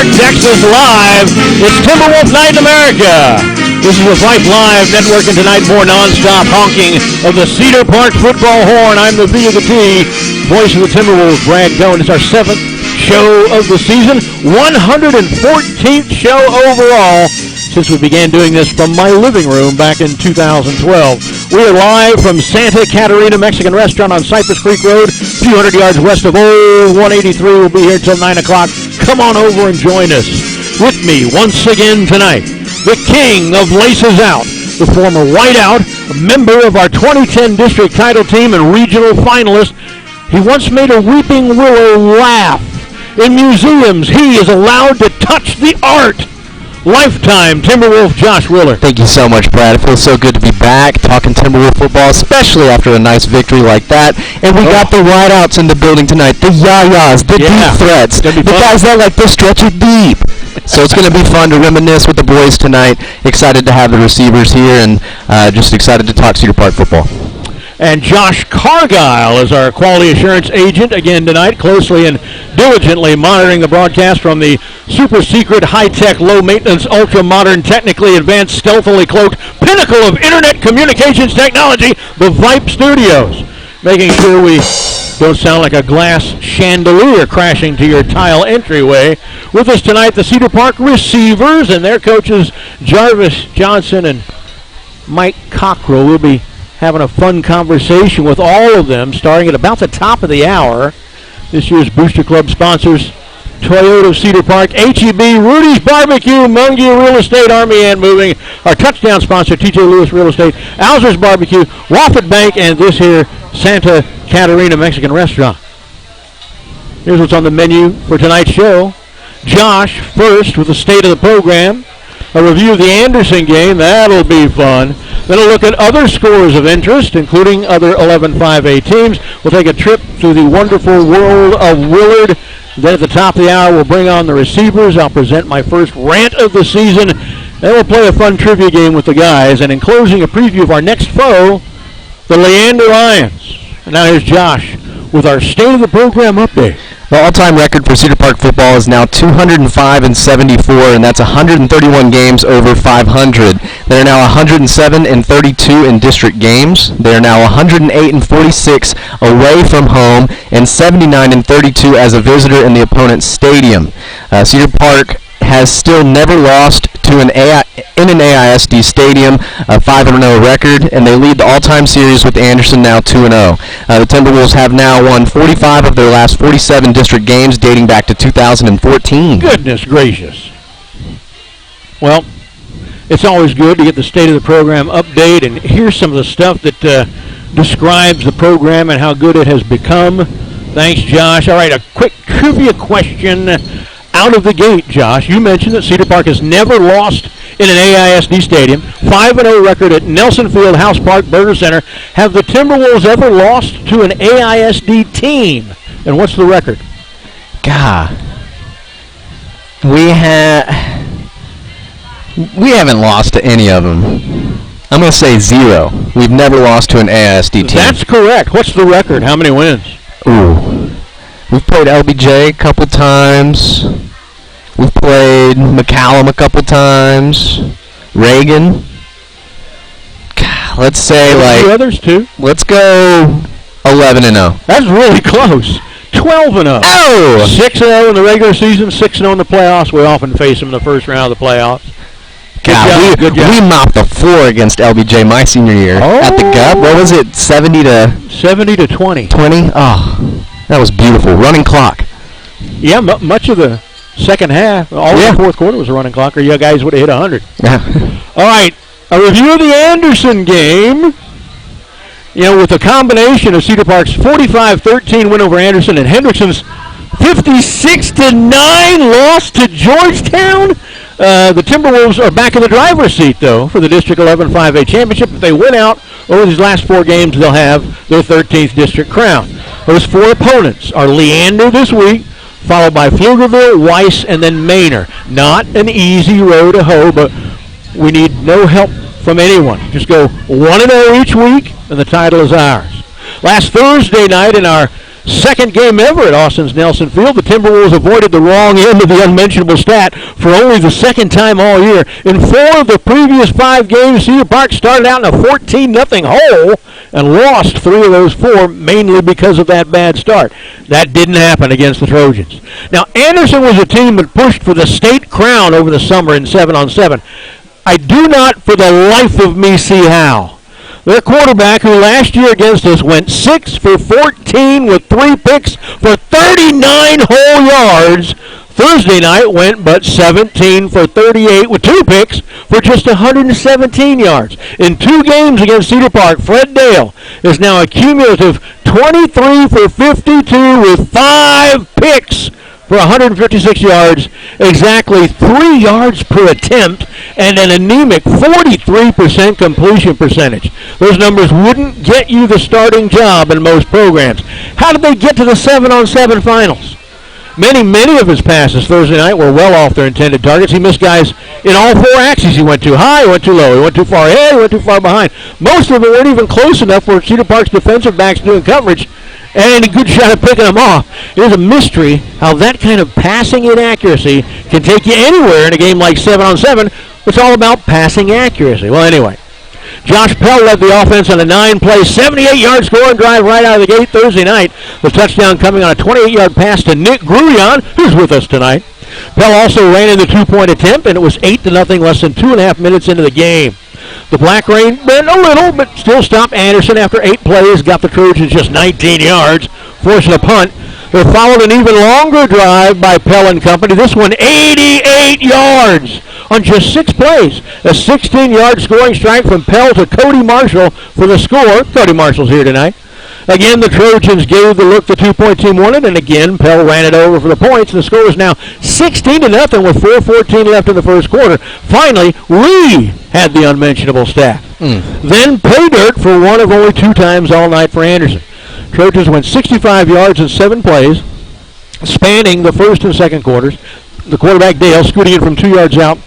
Park, Texas live. It's Timberwolf Night in America. This is the Vype Live network, and tonight more non-stop honking of the Cedar Park football horn. I'm the V of the T, voice of the Timberwolves, Brad Cohen. It's our 7th show of the season, 114th show overall since we began doing this from my living room back in 2012. We are live from Santa Catarina Mexican Restaurant on Cypress Creek Road, a few hundred yards west of Old 183. We'll be here until 9 o'clock. Come on over and join us. With me once again tonight, the king of Laces Out, the former whiteout, a member of our 2010 district title team and regional finalist. He once made a weeping willow laugh. In museums, he is allowed to touch the art. Lifetime Timberwolf Josh Willer. Thank you so much, Brad. It feels so good to be back talking Timberwolf football, especially after a nice victory like that. And we got the wideouts in the building tonight, the yayas, the deep threats, the guys that like to stretch it deep. So it's going to be fun to reminisce with the boys tonight. Excited to have the receivers here, and just excited to talk Cedar Park football. And Josh Cargile is our quality assurance agent again tonight, closely and diligently monitoring the broadcast from the super secret, high-tech, low-maintenance, ultra-modern, technically advanced, stealthily cloaked pinnacle of internet communications technology, the Vype Studios, making sure we don't sound like a glass chandelier crashing to your tile entryway. With us tonight, the Cedar Park receivers and their coaches, Jarvis Johnson and Mike Cockrell. We'll be having a fun conversation with all of them, starting at about the top of the hour. This year's Booster Club sponsors, Toyota Cedar Park, HEB, Rudy's Barbecue, Mungia Real Estate, Army and Moving, our touchdown sponsor, TJ Lewis Real Estate, Alzer's Barbecue, Wofford Bank, and this here Santa Catarina Mexican Restaurant. Here's what's on the menu for tonight's show. Josh first with the state of the program. A review of the Anderson game, that'll be fun. Then a look at other scores of interest, including other 11 5A teams. We'll take a trip through the wonderful world of Willard. Then at the top of the hour, we'll bring on the receivers. I'll present my first rant of the season. Then we'll play a fun trivia game with the guys. And in closing, a preview of our next foe, the Leander Lions. And now here's Josh with our State of the Program update. The all-time record for Cedar Park football is now 205-74, and that's 131 games over 500. They are now 107-32 in district games. They are now 108-46 away from home, and 79-32 as a visitor in the opponent's stadium. Cedar Park has still never lost to in an AISD stadium, a 5-0 record, and they lead the all-time series with Anderson now 2-0. The Timberwolves have now won 45 of their last 47 district games dating back to 2014. Goodness gracious. Well, it's always good to get the state of the program update, and here's some of the stuff that describes the program and how good it has become. Thanks, Josh. All right, a quick trivia question out of the gate, Josh. You mentioned that Cedar Park has never lost in an AISD stadium. 5-0 record at Nelson Field, House Park, Burger Center. Have the Timberwolves ever lost to an AISD team? And what's the record? God. We haven't lost to any of them. I'm going to say 0. We've never lost to an AISD team. That's correct. What's the record? How many wins? Ooh. We've played LBJ a couple times. We've played McCallum a couple times. Reagan. God, let's say like others too. Let's go 11-0. That's really close. 12-0. Oh! 6-0 in the regular season, 6-0 in the playoffs. We often face them in the first round of the playoffs. God, we mopped the floor against LBJ my senior year at the Gap. What was it? 70 to 20. 20? Oh. That was beautiful. Running clock. Yeah, much of the second half, all of the fourth quarter was a running clock, or you guys would have hit 100. Yeah. All right, a review of the Anderson game. You know, with a combination of Cedar Park's 45-13 win over Anderson and Hendrickson's 56-9 loss to Georgetown, the Timberwolves are back in the driver's seat, though, for the District 11 5A championship. If they win out over these last 4 games, they'll have their 13th district crown. Those 4 opponents are Leander this week, followed by Pflugerville, Weiss, and then Manor. Not an easy road to hoe, but we need no help from anyone. Just go 1-0 each week, and the title is ours. Last Thursday night in our second game ever at Austin's Nelson Field. The Timberwolves avoided the wrong end of the unmentionable stat for only the second time all year. In 4 of the previous 5 games, Cedar Park started out in a 14-0 hole and lost 3 of those 4, mainly because of that bad start. That didn't happen against the Trojans. Now, Anderson was a team that pushed for the state crown over the summer in 7-on-7. I do not for the life of me see how. Their quarterback, who last year against us went 6 for 14 with 3 picks for 39 whole yards, Thursday night went but 17 for 38 with 2 picks for just 117 yards. In 2 games against Cedar Park, Fred Dale is now a cumulative 23 for 52 with 5 picks for 156 yards, exactly 3 yards per attempt, and an anemic 43% completion percentage. Those numbers wouldn't get you the starting job in most programs. How did they get to the 7-on-7 finals? Many of his passes Thursday night were well off their intended targets. He missed guys in all 4 axes. He went too high, he went too low, he went too far ahead, he went too far behind. Most of them weren't even close enough for Cedar Park's defensive backs doing coverage and a good shot at picking them off. It is a mystery how that kind of passing inaccuracy can take you anywhere in a game like 7-on-7. It's all about passing accuracy. Well, anyway, Josh Pell led the offense on a 9-play, 78-yard scoring drive right out of the gate Thursday night. The touchdown coming on a 28-yard pass to Nick Gruyan, who's with us tonight. Pell also ran in the 2-point attempt, and it was 8-0 less than 2.5 minutes into the game. The Black Rain bent a little, but still stopped Anderson after 8 plays, got the Trojans just 19 yards, forcing a punt. They followed an even longer drive by Pell and company, this one 88 yards on just 6 plays. A 16-yard scoring strike from Pell to Cody Marshall for the score. Cody Marshall's here tonight. Again, the Trojans gave the look the 2-point team wanted, and again, Pell ran it over for the points, and the score is now 16-0 with 4:14 left in the first quarter. Finally, Lee had the unmentionable stat. Then pay dirt for one of only 2 times all night for Anderson. Trojans went 65 yards in 7 plays, spanning the first and second quarters. The quarterback, Dale, scooting it from 2 yards out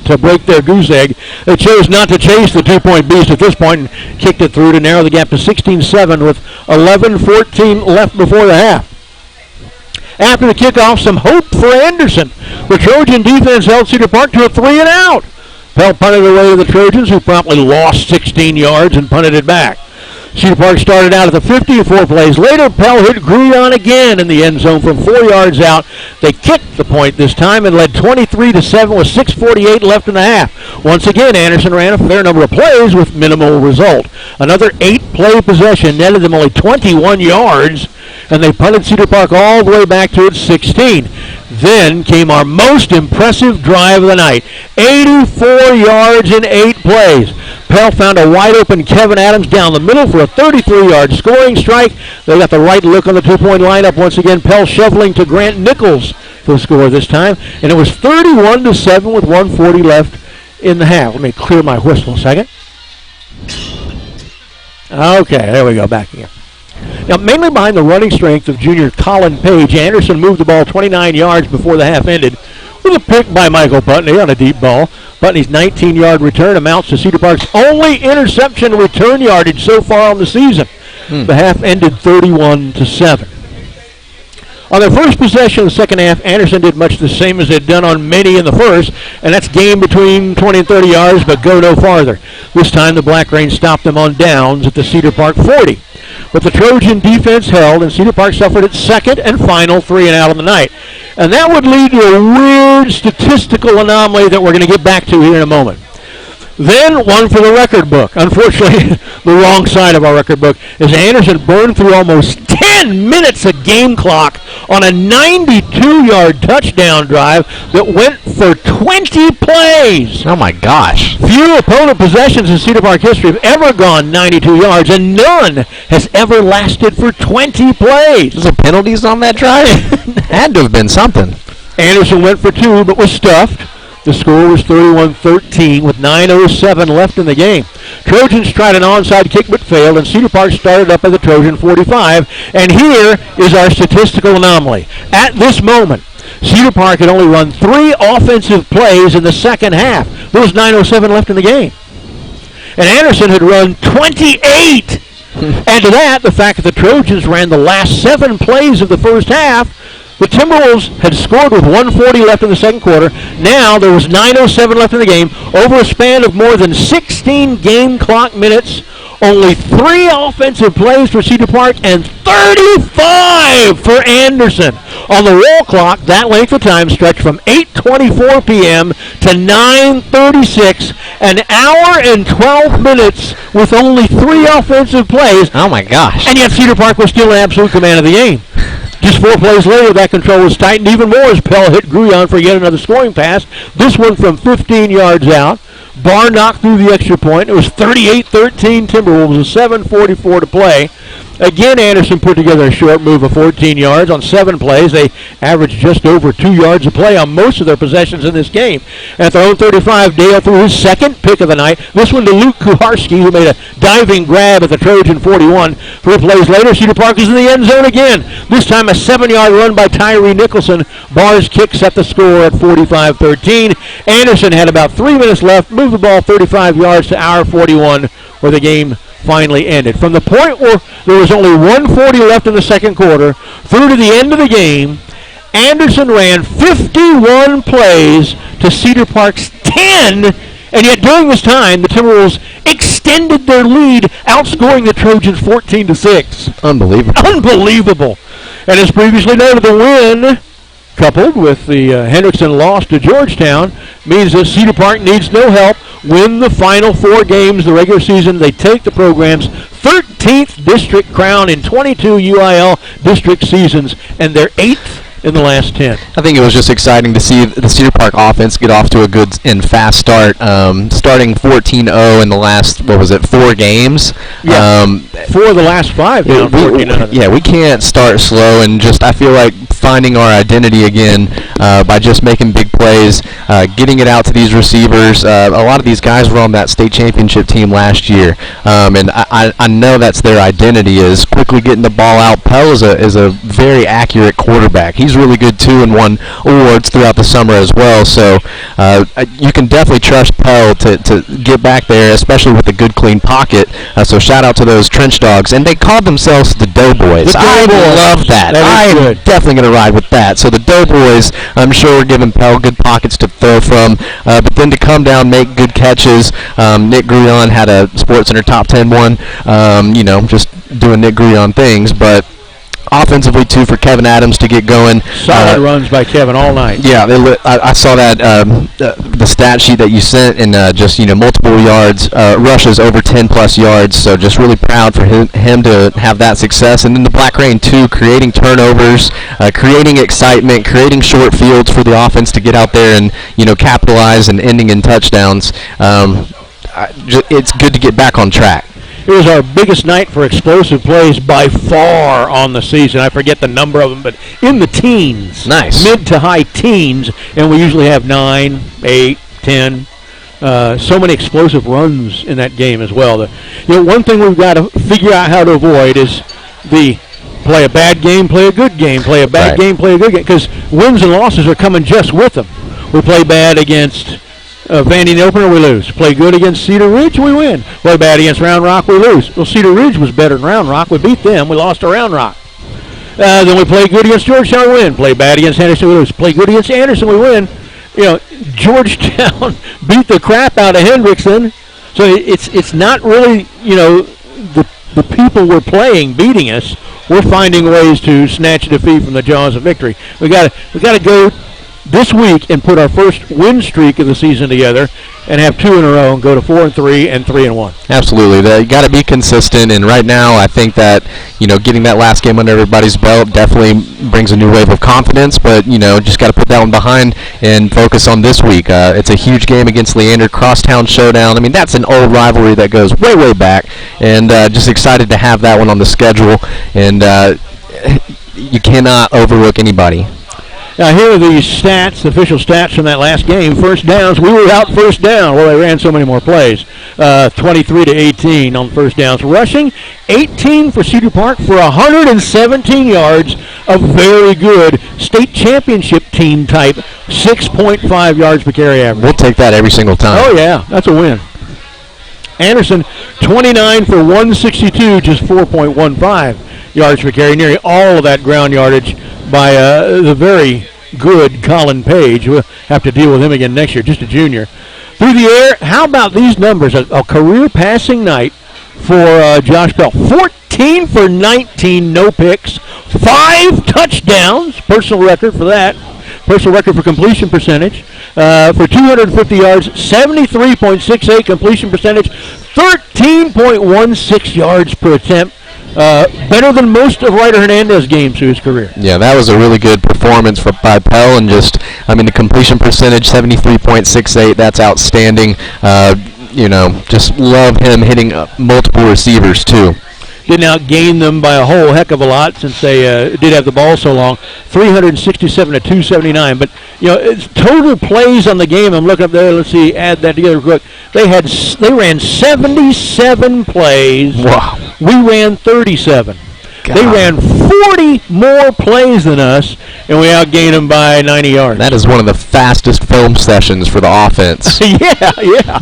to break their goose egg. They chose not to chase the 2-point beast at this point and kicked it through to narrow the gap to 16-7 with 11:14 left before the half. After the kickoff, some hope for Anderson. The Trojan defense held Cedar Park to a 3-and-out. Pell punted away to the Trojans, who promptly lost 16 yards and punted it back. Cedar Park started out at the 50, 4 plays later. Pell hit Gruyan again in the end zone from 4 yards out. They kicked the point this time and led 23-7 with 6:48 left in the half. Once again, Anderson ran a fair number of plays with minimal result. Another 8-play possession netted them only 21 yards, and they punted Cedar Park all the way back to its 16. Then came our most impressive drive of the night. 84 yards in 8 plays. Pell found a wide-open Kevin Adams down the middle for a 33-yard scoring strike. They got the right look on the 2-point lineup. Once again, Pell shoveling to Grant Nichols for the score this time. And it was 31-7 with 1:40 left in the half. Let me clear my whistle a second. Okay, there we go, back again. Now, mainly behind the running strength of junior Colin Page, Anderson moved the ball 29 yards before the half ended with a pick by Michael Putney on a deep ball. Putney's 19-yard return amounts to Cedar Park's only interception return yardage so far on the season. The half ended 31-7. On their first possession of the second half, Anderson did much the same as they'd done on many in the first, and that's gain between 20 and 30 yards, but go no farther. This time the Black Rain stopped them on downs at the Cedar Park 40. But the Trojan defense held, and Cedar Park suffered its second and final 3-and-out of the night. And that would lead to a weird statistical anomaly that we're going to get back to here in a moment. Then one for the record book. Unfortunately, the wrong side of our record book is Anderson burned through almost 10 minutes of game clock on a 92-yard touchdown drive that went for 20 plays. Oh, my gosh. Few opponent possessions in Cedar Park history have ever gone 92 yards, and none has ever lasted for 20 plays. Was there penalties on that drive? Had to have been something. Anderson went for 2, but was stuffed. The score was 31-13 with 9:07 left in the game. Trojans tried an onside kick but failed, and Cedar Park started up at the Trojan 45. And here is our statistical anomaly. At this moment, Cedar Park had only run 3 offensive plays in the second half. There was 9:07 left in the game. And Anderson had run 28 Add to that the fact that the Trojans ran the last 7 plays of the first half. The Timberwolves had scored with 1:40 left in the second quarter. Now there was 9:07 left in the game. Over a span of more than 16 game clock minutes, only 3 offensive plays for Cedar Park and 35 for Anderson. On the wall clock, that length of time stretched from 8:24 p.m. to 9:36, an hour and 12 minutes with only 3 offensive plays. Oh, my gosh. And yet Cedar Park was still in absolute command of the game. Just 4 plays later, that control was tightened even more as Pell hit Gruyon for yet another scoring pass. This one from 15 yards out. Barr knocked through the extra point. It was 38-13 Timberwolves with 7:44 to play. Again, Anderson put together a short move of 14 yards on 7 plays. They averaged just over 2 yards a play on most of their possessions in this game. At their own 35, Dale threw his second pick of the night. This one to Luke Kuharski, who made a diving grab at the Trojan 41. 3 plays later, Cedar Park is in the end zone again. This time a 7-yard run by Tyree Nicholson. Barr's kick set the score at 45-13. Anderson had about 3 minutes left, moved the ball 35 yards to hour 41, where the game finally ended. From the point where there was only 1:40 left in the second quarter through to the end of the game, Anderson ran 51 plays to Cedar Park's 10, and yet during this time, the Timberwolves extended their lead, outscoring the Trojans 14-6. Unbelievable. Unbelievable. And as previously noted, the win, coupled with the Hendrickson loss to Georgetown, means that Cedar Park needs no help. Win the final 4 games of the regular season. They take the program's 13th district crown in 22 UIL district seasons, and they're 8th in the last 10. I think it was just exciting to see the Cedar Park offense get off to a good and fast start, starting 14-0 in the last, 4 games? Yeah, 4 of the last 5 now, 14-0. Yeah, we can't start slow, and just I feel like finding our identity again by just making big plays, getting it out to these receivers. A lot of these guys were on that state championship team last year, and I know that's their identity, is quickly getting the ball out. Pell is a very accurate quarterback. He's really good too, and won awards throughout the summer as well. So you can definitely trust Pell to get back there, especially with a good clean pocket. So shout out to those trench dogs, and they called themselves the Doughboys. I love that. I'm definitely going to ride with that. So the Doughboys, I'm sure, we're giving Pell good pockets to throw from, but then to come down, make good catches. Nick Gruyon had a SportsCenter top 10 one. Just doing Nick Gruyon things, but offensively, too, for Kevin Adams to get going. Solid runs by Kevin all night. Yeah, I saw that, the stat sheet that you sent, and multiple yards, rushes over 10-plus yards, so just really proud for him to have that success. And then the Black Rain, too, creating turnovers, creating excitement, creating short fields for the offense to get out there and, capitalize and ending in touchdowns. It's good to get back on track. It was our biggest night for explosive plays by far on the season. I forget the number of them, but in the teens. Nice. Mid to high teens, and we usually have 9, 8, 10. So many explosive runs in that game as well. One thing we've got to figure out how to avoid is the play a bad game, play a good game, play a bad game, play a good game, because wins and losses are coming just with them. We play bad against Vandy in the opener, we lose. Play good against Cedar Ridge, we win. Play bad against Round Rock, we lose. Well, Cedar Ridge was better than Round Rock. We beat them. We lost to Round Rock. Then we play good against Georgetown, we win. Play bad against Henderson, we lose. Play good against Anderson, we win. Georgetown beat the crap out of Hendrickson. So it's not really, the people we're playing beating us. We're finding ways to snatch defeat from the jaws of victory. We got to go this week and put our first win streak of the season together and have 2 in a row and go to 4-3 and 3-1. Absolutely. You got to be consistent, and right now I think that, getting that last game under everybody's belt definitely brings a new wave of confidence, but, just got to put that one behind and focus on this week. It's a huge game against Leander, crosstown showdown. I mean, that's an old rivalry that goes way, way back, and just excited to have that one on the schedule, and you cannot overlook anybody. Now, here are the stats, the official stats from that last game. First downs, we were out first down. Well, they ran so many more plays. 23-18 on first downs. Rushing, 18 for Cedar Park for 117 yards. A very good state championship team type, 6.5 yards per carry average. We'll take that every single time. Oh, yeah, that's a win. Anderson, 29 for 162, just 4.15 yards per carry. Nearly all of that ground yardage by the very good Colin Page. We'll have to deal with him again next year, just a junior. Through the air, how about these numbers? A career passing night for Josh Pell. 14 for 19, no picks. 5 touchdowns, personal record for that. Personal record for completion percentage. For 250 yards, 73.68 completion percentage, 13.16 yards per attempt. Better than most of Ryder Hernandez's games through his career. Yeah, that was a really good performance by Pell, and the completion percentage, 73.68, that's outstanding. Just love him hitting multiple receivers, too. Didn't outgain them by a whole heck of a lot since they did have the ball so long. 367 to 279. But, it's total plays on the game. I'm looking up there. Let's see, add that together quick. They ran 77 plays. Wow. We ran 37. God. They ran 40 more plays than us, and we outgained them by 90 yards. That is one of the fastest film sessions for the offense. Yeah.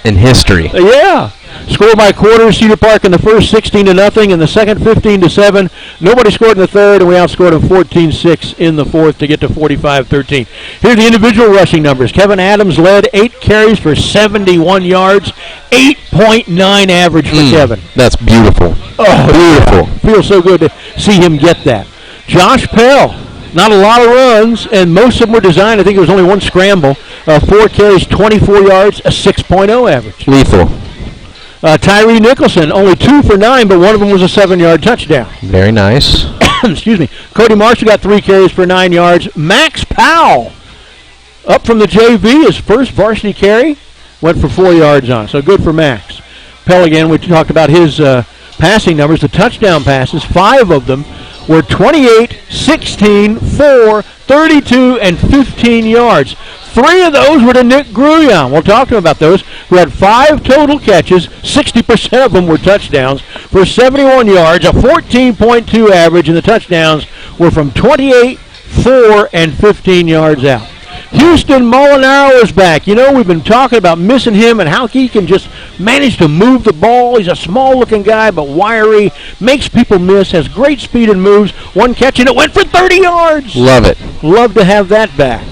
In history. Yeah. Score by quarter, Cedar Park in the first 16-0, in the second 15-7. Nobody scored in the third, and we outscored them 14-6 in the fourth to get to 45-13. Here are the individual rushing numbers. Kevin Adams led 8 carries for 71 yards, 8.9 average for Kevin. That's beautiful. Oh, beautiful. Yeah. Feels so good to see him get that. Josh Pell, not a lot of runs, and most of them were designed. I think it was only one scramble. 4 carries, 24 yards, a 6.0 average. Lethal. Tyree Nicholson, only 2 for 9, but one of them was a 7-yard touchdown. Very nice. Excuse me. Cody Marshall got 3 carries for 9 yards. Max Powell, up from the JV, his first varsity carry, went for 4 yards on. So good for Max. Pell, again, we talked about his passing numbers. The touchdown passes, 5 of them were 28, 16, 4, 32, and 15 yards. 3 of those were to Nick Gruyon. We'll talk to him about those, who had 5 total catches. 60% of them were touchdowns for 71 yards, a 14.2 average, and the touchdowns were from 28, 4, and 15 yards out. Houston Molinaro is back. We've been talking about missing him and how he can just manage to move the ball. He's a small-looking guy, but wiry, makes people miss, has great speed and moves. 1 catch, and it went for 30 yards. Love it. Love to have that back.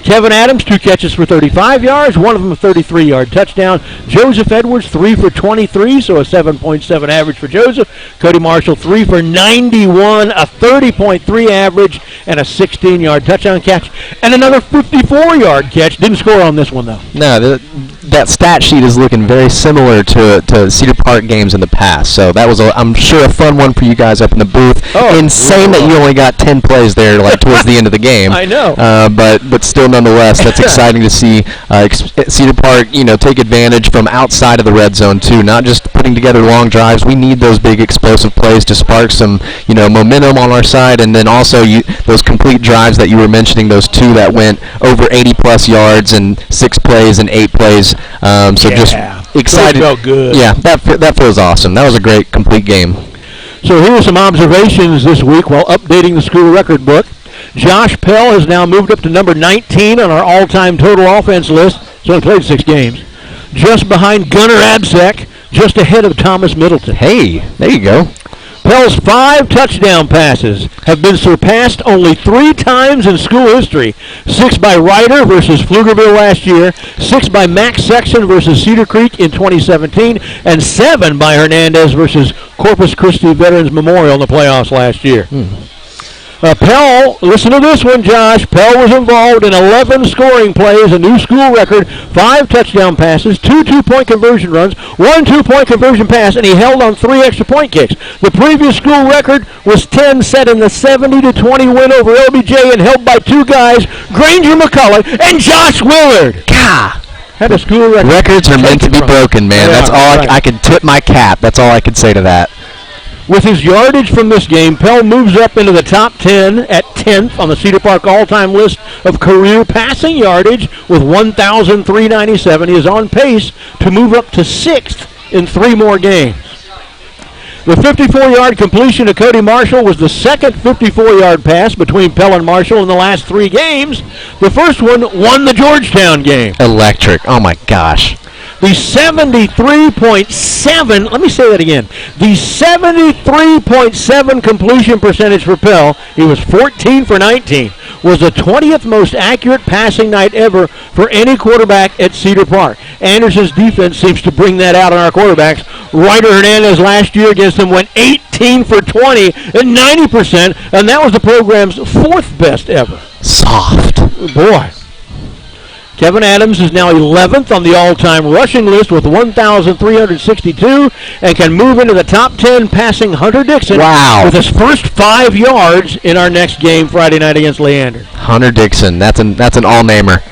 Kevin Adams, 2 catches for 35 yards, one of them a 33-yard touchdown. Joseph Edwards, 3 for 23, so a 7.7 average for Joseph. Cody Marshall, 3 for 91, a 30.3 average, and a 16-yard touchdown catch. And another 54-yard catch. Didn't score on this one, though. No, that stat sheet is looking very similar to Cedar Park games in the past. So that was, I'm sure, a fun one for you guys up in the booth. Oh, insane that you only got 10 plays there, towards the end of the game. I know. But still, nonetheless, that's exciting to see Cedar Park, take advantage from outside of the red zone too. Not just putting together long drives. We need those big explosive plays to spark some, momentum on our side, and then also those complete drives that you were mentioning. Those 2 that went over 80+ yards and 6 plays and 8 plays. Just excited. That felt good. Yeah, that feels awesome. That was a great complete game. So here are some observations this week while updating the school record book. Josh Pell has now moved up to number 19 on our all-time total offense list. He's only played 6 games. Just behind Gunnar Absek, just ahead of Thomas Middleton. Hey, there you go. Pell's 5 touchdown passes have been surpassed only 3 times in school history. 6 by Ryder versus Pflugerville last year, 6 by Max Section versus Cedar Creek in 2017, and 7 by Hernandez versus Corpus Christi Veterans Memorial in the playoffs last year. Pell, listen to this one, Josh. Pell was involved in 11 scoring plays, a new school record, 5 touchdown passes, 2 two-point conversion runs, 1 two-point conversion pass, and he held on 3 extra point kicks. The previous school record was 10, set in the 70-20 win over LBJ and held by 2 guys, Granger McCullough and Josh Willard. God. Had a school record. Records are meant to be broken, man. That's all I could tip my cap. That's all I could say to that. With his yardage from this game, Pell moves up into the top 10 at 10th on the Cedar Park all-time list of career passing yardage with 1,397. He is on pace to move up to 6th in 3 more games. The 54-yard completion to Cody Marshall was the second 54-yard pass between Pell and Marshall in the last 3 games. The first one won the Georgetown game. Electric. Oh, my gosh. The 73.7, let me say that again. The 73.7 completion percentage for Pell, he was 14 for 19, was the 20th most accurate passing night ever for any quarterback at Cedar Park. Anderson's defense seems to bring that out on our quarterbacks. Ryder Hernandez last year against them went 18 for 20 at 90%, and that was the program's 4th best ever. Soft. Boy. Kevin Adams is now 11th on the all-time rushing list with 1,362 and can move into the top 10 passing Hunter Dixon with his first 5 yards in our next game Friday night against Leander. Hunter Dixon, that's an all-namer.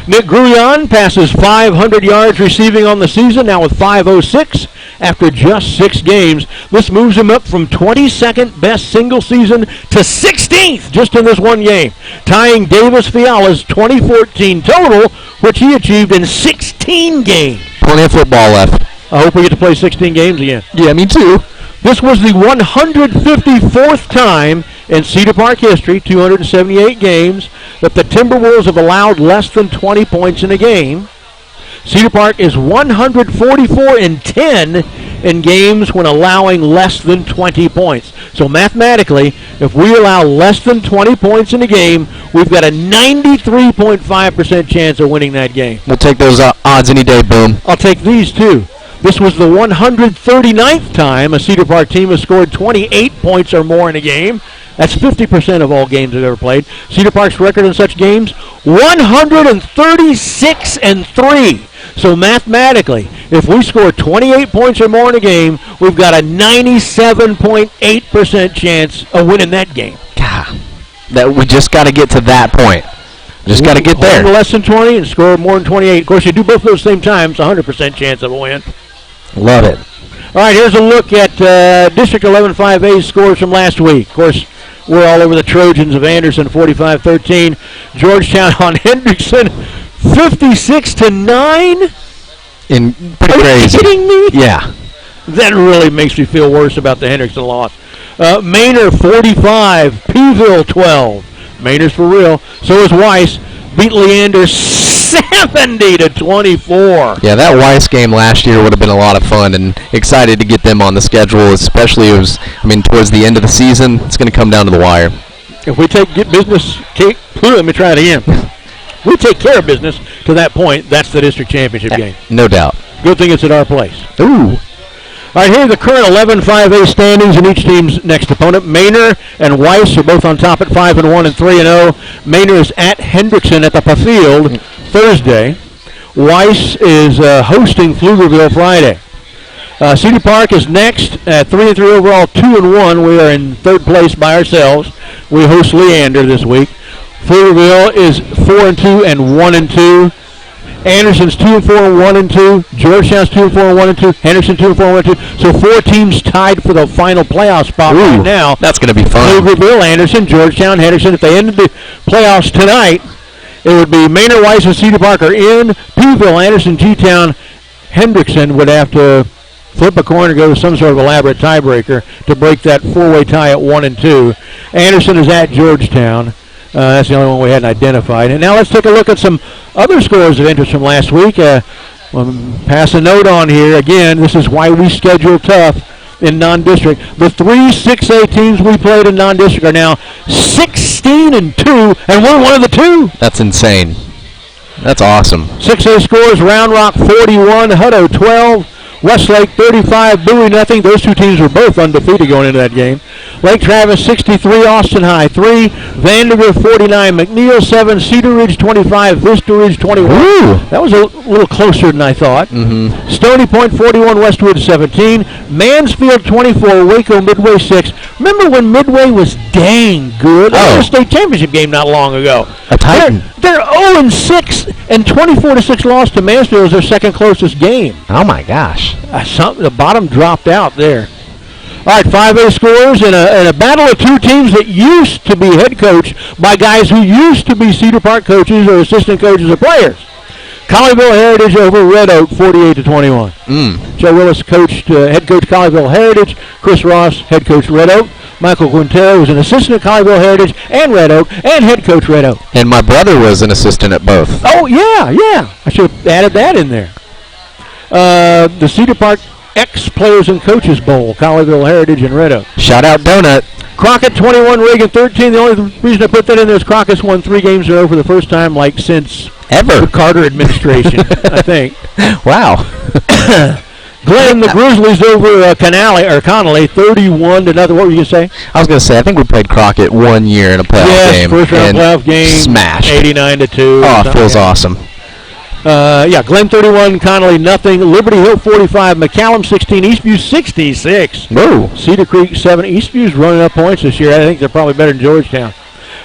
Nick Gruyon passes 500 yards receiving on the season, now with 506 after just 6 games. This moves him up from 22nd best single season to 16th just in this one game, tying Davis Fiala's 2014 total, which he achieved in 16 games. Plenty of football left. I hope we get to play 16 games again. Yeah, me too. This was the 154th time in Cedar Park history, 278 games, that the Timberwolves have allowed less than 20 points in a game. Cedar Park is 144-10 in games when allowing less than 20 points. So mathematically, if we allow less than 20 points in a game, we've got a 93.5% chance of winning that game. We'll take those odds any day, Boom. I'll take these too. This was the 139th time a Cedar Park team has scored 28 points or more in a game. That's 50% of all games they've ever played. Cedar Park's record in such games, 136-3. So mathematically, if we score 28 points or more in a game, we've got a 97.8% chance of winning that game. God, that we just got to get to that point. Just got to get there. Less than 20 and score more than 28. Of course, you do both those same times, 100% chance of a win. Love it. All right, here's a look at District 11 5A's scores from last week. Of course, we're all over the Trojans of Anderson, 45-13. Georgetown on Hendrickson, 56-9. Pretty crazy. Are you kidding me? Yeah. That really makes me feel worse about the Hendrickson loss. Manor, 45. Peeville, 12. Manor's for real. So is Weiss. Beat Leander 70-24. Yeah, that Weiss game last year would have been a lot of fun, and excited to get them on the schedule, especially towards the end of the season. It's going to come down to the wire. If we let me try it again. We take care of business to that point, that's the district championship game. No doubt. Good thing it's at our place. Ooh. All right, here are the current 11 5A standings in each team's next opponent. Manor and Weiss are both on top at 5-1 and 3-0. Manor is at Hendrickson at the Field Thursday. Weiss is hosting Pflugerville Friday. Cedar Park is next at 3-3 overall, 2-1. We are in 3rd place by ourselves. We host Leander this week. Pflugerville is 4-2 and 1-2. Anderson's 2-4 and 1-2. Georgetown's 2-4 and 1-2. Henderson 2-4 and 1-2. So 4 teams tied for the final playoff spot right now. That's going to be fun. Pflugerville, Anderson, Georgetown, Henderson. If they ended the playoffs tonight, it would be Manor, Weiss, and Cedar Park are in. Peeville, Anderson, G-Town, Hendrickson would have to flip a coin or go to some sort of elaborate tiebreaker to break that 4-way tie at 1-2. Anderson is at Georgetown. That's the only one we hadn't identified. And now let's take a look at some other scores of interest from last week. Pass a note on here. Again, this is why we schedule tough in non-district. The 3 6A teams we played in non-district are now 16-2, and we're one of the 2. That's insane. That's awesome. 6A scores: Round Rock 41, Hutto 12, Westlake 35, Bowie nothing. Those 2 teams were both undefeated going into that game. Lake Travis 63, Austin High 3, Vanderbilt 49, McNeil 7, Cedar Ridge 25, Vista Ridge 21. Ooh. That was a little closer than I thought. Mm-hmm. Stony Point 41, Westwood 17, Mansfield 24, Waco Midway 6. Remember when Midway was dang good? They won a state championship game not long ago. A Titan. They're 0-6, and 24-6 loss to Mansfield was their second closest game. Oh my gosh. The bottom dropped out there. All right, 5A scores in a battle of 2 teams that used to be head coached by guys who used to be Cedar Park coaches or assistant coaches or players. Colleyville Heritage over Red Oak, 48-21. Joe Willis head coach Colleyville Heritage. Chris Ross, head coach Red Oak. Michael Quintero was an assistant at Colleyville Heritage and Red Oak, and head coach Red Oak. And my brother was an assistant at both. Oh, yeah. I should have added that in there. The Cedar Park Ex-Players and Coaches Bowl, Colleyville Heritage and Red Oak. Shout out Donut. Crockett 21, Reagan 13. The only reason I put that in there is Crockett's won 3 games in a row for the first time since ever the Carter administration, I think. Wow. Glenn, the Grizzlies over Connolly, 31-0. What were you going to say? I was going to say, I think we played Crockett 1 year in a playoff game. Yes, first round playoff game. Smashed. 89-2. Oh, it feels awesome. Glenn 31, Connolly nothing. Liberty Hill 45, McCallum 16, Eastview 66. Whoa. Cedar Creek 7. Eastview's running up points this year. I think they're probably better than Georgetown.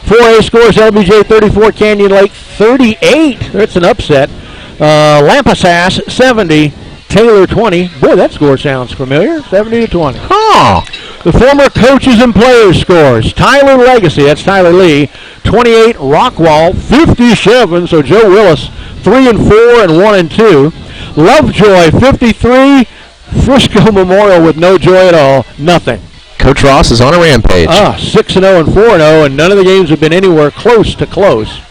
4A scores, LBJ 34, Canyon Lake 38. That's an upset. Lampasas 70, Taylor 20. Boy, that score sounds familiar. 70-20. Huh. The former coaches and players scores. Tyler Legacy, that's Tyler Lee, 28. Rockwall 57. So Joe Willis 3-4 and 1-2. Lovejoy 53. Frisco Memorial with no joy at all. Nothing. Coach Ross is on a rampage. 6-0 and 4-0, and none of the games have been anywhere close to close.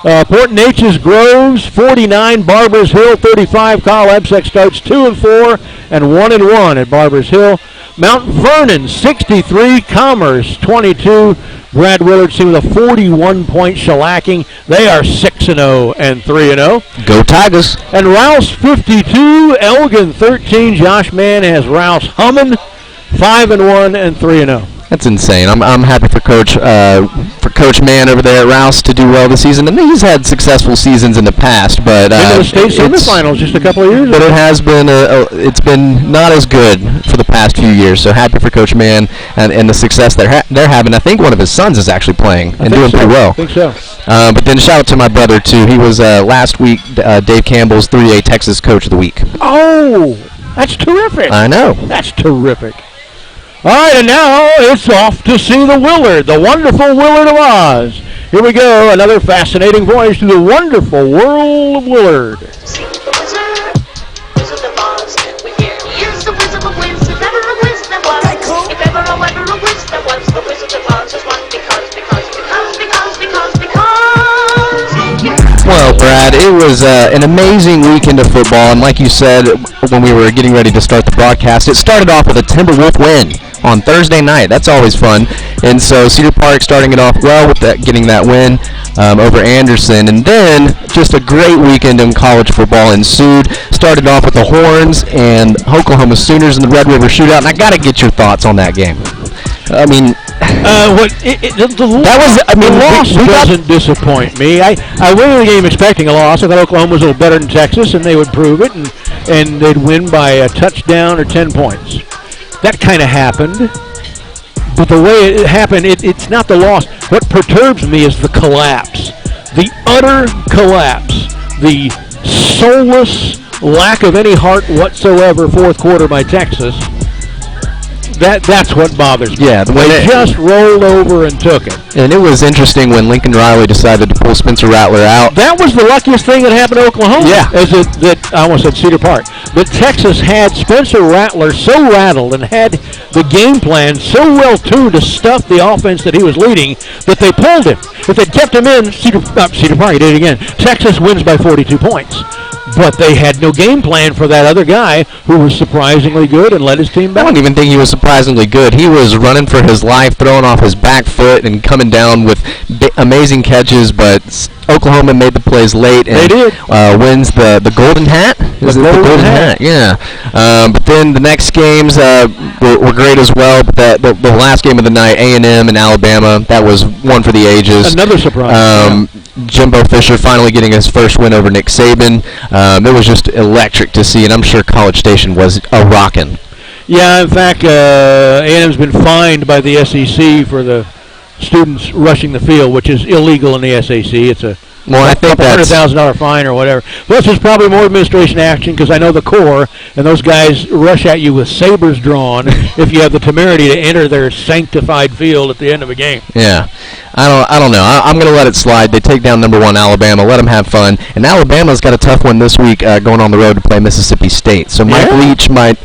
Port Neches Groves 49, Barbers Hill 35. Carl Ebseck starts 2-4 and 1-1 at Barbers Hill. Mount Vernon 63, Commerce 22. Brad Willard seen with a 41-point shellacking. They are 6-0 and 3-0. Go Tigers. And Rouse 52, Elgin 13. Josh Mann has Rouse humming, 5-1 and 3-0. That's insane. I'm happy for Coach Mann over there at Rouse to do well this season. And he's had successful seasons in the past, but into the state semifinals just a couple of years ago. But it has been it's been not as good for the past few years. So happy for Coach Mann and the success they're having. I think one of his sons is actually playing and doing pretty well. I think so. But then shout out to my brother too. He was last week Dave Campbell's 3A Texas Coach of the Week. Oh, that's terrific. I know. That's terrific. All right, and now it's off to see the Willard, the wonderful Willard of Oz. Here we go, another fascinating voyage through the wonderful world of Willard. Sing the Wizard, Wizard of Oz. He is the Wizard of Wiz, if ever a Wiz there was. If ever a Wiz there was, the Wizard of Oz is one because. Well, Brad, it was an amazing weekend of football, and like you said when we were getting ready to start the broadcast, it started off with a Timberwolf win on Thursday night. That's always fun. And so Cedar Park starting it off well with getting that win over Anderson. And then just a great weekend in college football ensued. Started off with the Horns and Oklahoma Sooners in the Red River Shootout. And I got to get your thoughts on that game. I mean, the loss doesn't disappoint me. I went into the game expecting a loss. I thought Oklahoma was a little better than Texas, and they would prove it, and they'd win by a touchdown or 10 points. That kind of happened, but the way it happened, it's not the loss. What perturbs me is the collapse, the utter collapse, the soulless lack of any heart whatsoever fourth quarter by Texas. That's what bothers me. Yeah, they just rolled over and took it. And it was interesting when Lincoln Riley decided to pull Spencer Rattler out. That was the luckiest thing that happened to Oklahoma. Yeah. I almost said Cedar Park. But Texas had Spencer Rattler so rattled and had the game plan so well tuned to stuff the offense that he was leading that they pulled him. If they'd kept him in, Cedar Park, he did it again. Texas wins by 42 points. But they had no game plan for that other guy who was surprisingly good and led his team back. I don't even think he was surprisingly good. He was running for his life, throwing off his back foot and coming down with amazing catches, but Oklahoma made the plays late and they did. Wins the Golden Hat. Is it the Golden Hat? Yeah. But then the next games were great as well. But the last game of the night, A&M and Alabama, that was one for the ages. Another surprise. Jimbo Fisher finally getting his first win over Nick Saban. It was just electric to see, and I'm sure College Station was a rockin'. Yeah, in fact, A&M's been fined by the SEC for the students rushing the field, which is illegal in the SEC. It's a $100,000 fine or whatever. Plus, there's probably more administration action because I know the Corps and those guys rush at you with sabers drawn if you have the temerity to enter their sanctified field at the end of a game. Yeah. I don't know. I'm going to let it slide. They take down number 1 Alabama. Let them have fun. And Alabama's got a tough one this week going on the road to play Mississippi State. So Mike Leach might,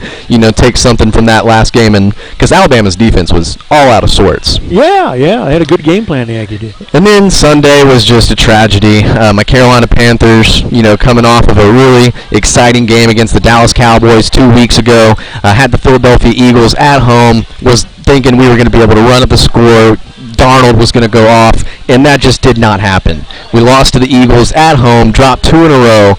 take something from that last game, and because Alabama's defense was all out of sorts. Yeah. They had a good game plan, the Yankees did. And then Sunday was just a tragedy. crazy. My Carolina Panthers, coming off of a really exciting game against the Dallas Cowboys 2 weeks ago, had the Philadelphia Eagles at home, was thinking we were going to be able to run up the score. Darnold was going to go off, and that just did not happen. We lost to the Eagles at home, dropped 2 in a row.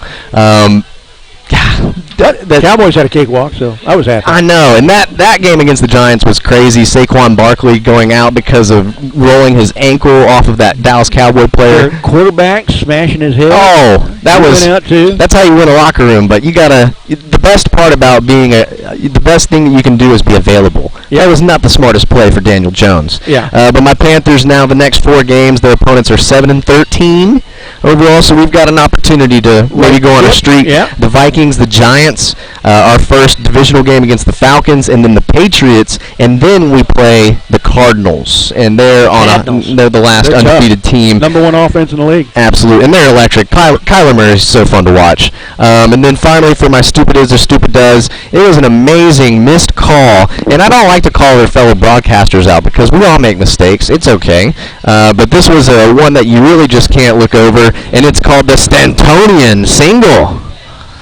The Cowboys had a cakewalk, so I was happy. I know, and that game against the Giants was crazy. Saquon Barkley going out because of rolling his ankle off of that Dallas Cowboy player. Their quarterback smashing his head. Oh, that's how you win a locker room. But the best part about the best thing that you can do is be available. Yeah. That was not the smartest play for Daniel Jones. Yeah. But my Panthers now, the next 4 games, their opponents are 7-13 overall, so we've got an opportunity to maybe go on a streak. Yeah. The Vikings, the Giants, our first divisional game against the Falcons, and then the Patriots, and then we play the Cardinals, and they're the last undefeated team. Number 1 offense in the league. Absolutely, and they're electric. Kyler Murray is so fun to watch. And then finally, for my stupid is or stupid does, it was an amazing missed call, and I don't like to call their fellow broadcasters out because we all make mistakes. It's okay, but this was one that you really just can't look over, and it's called the Stantonian single.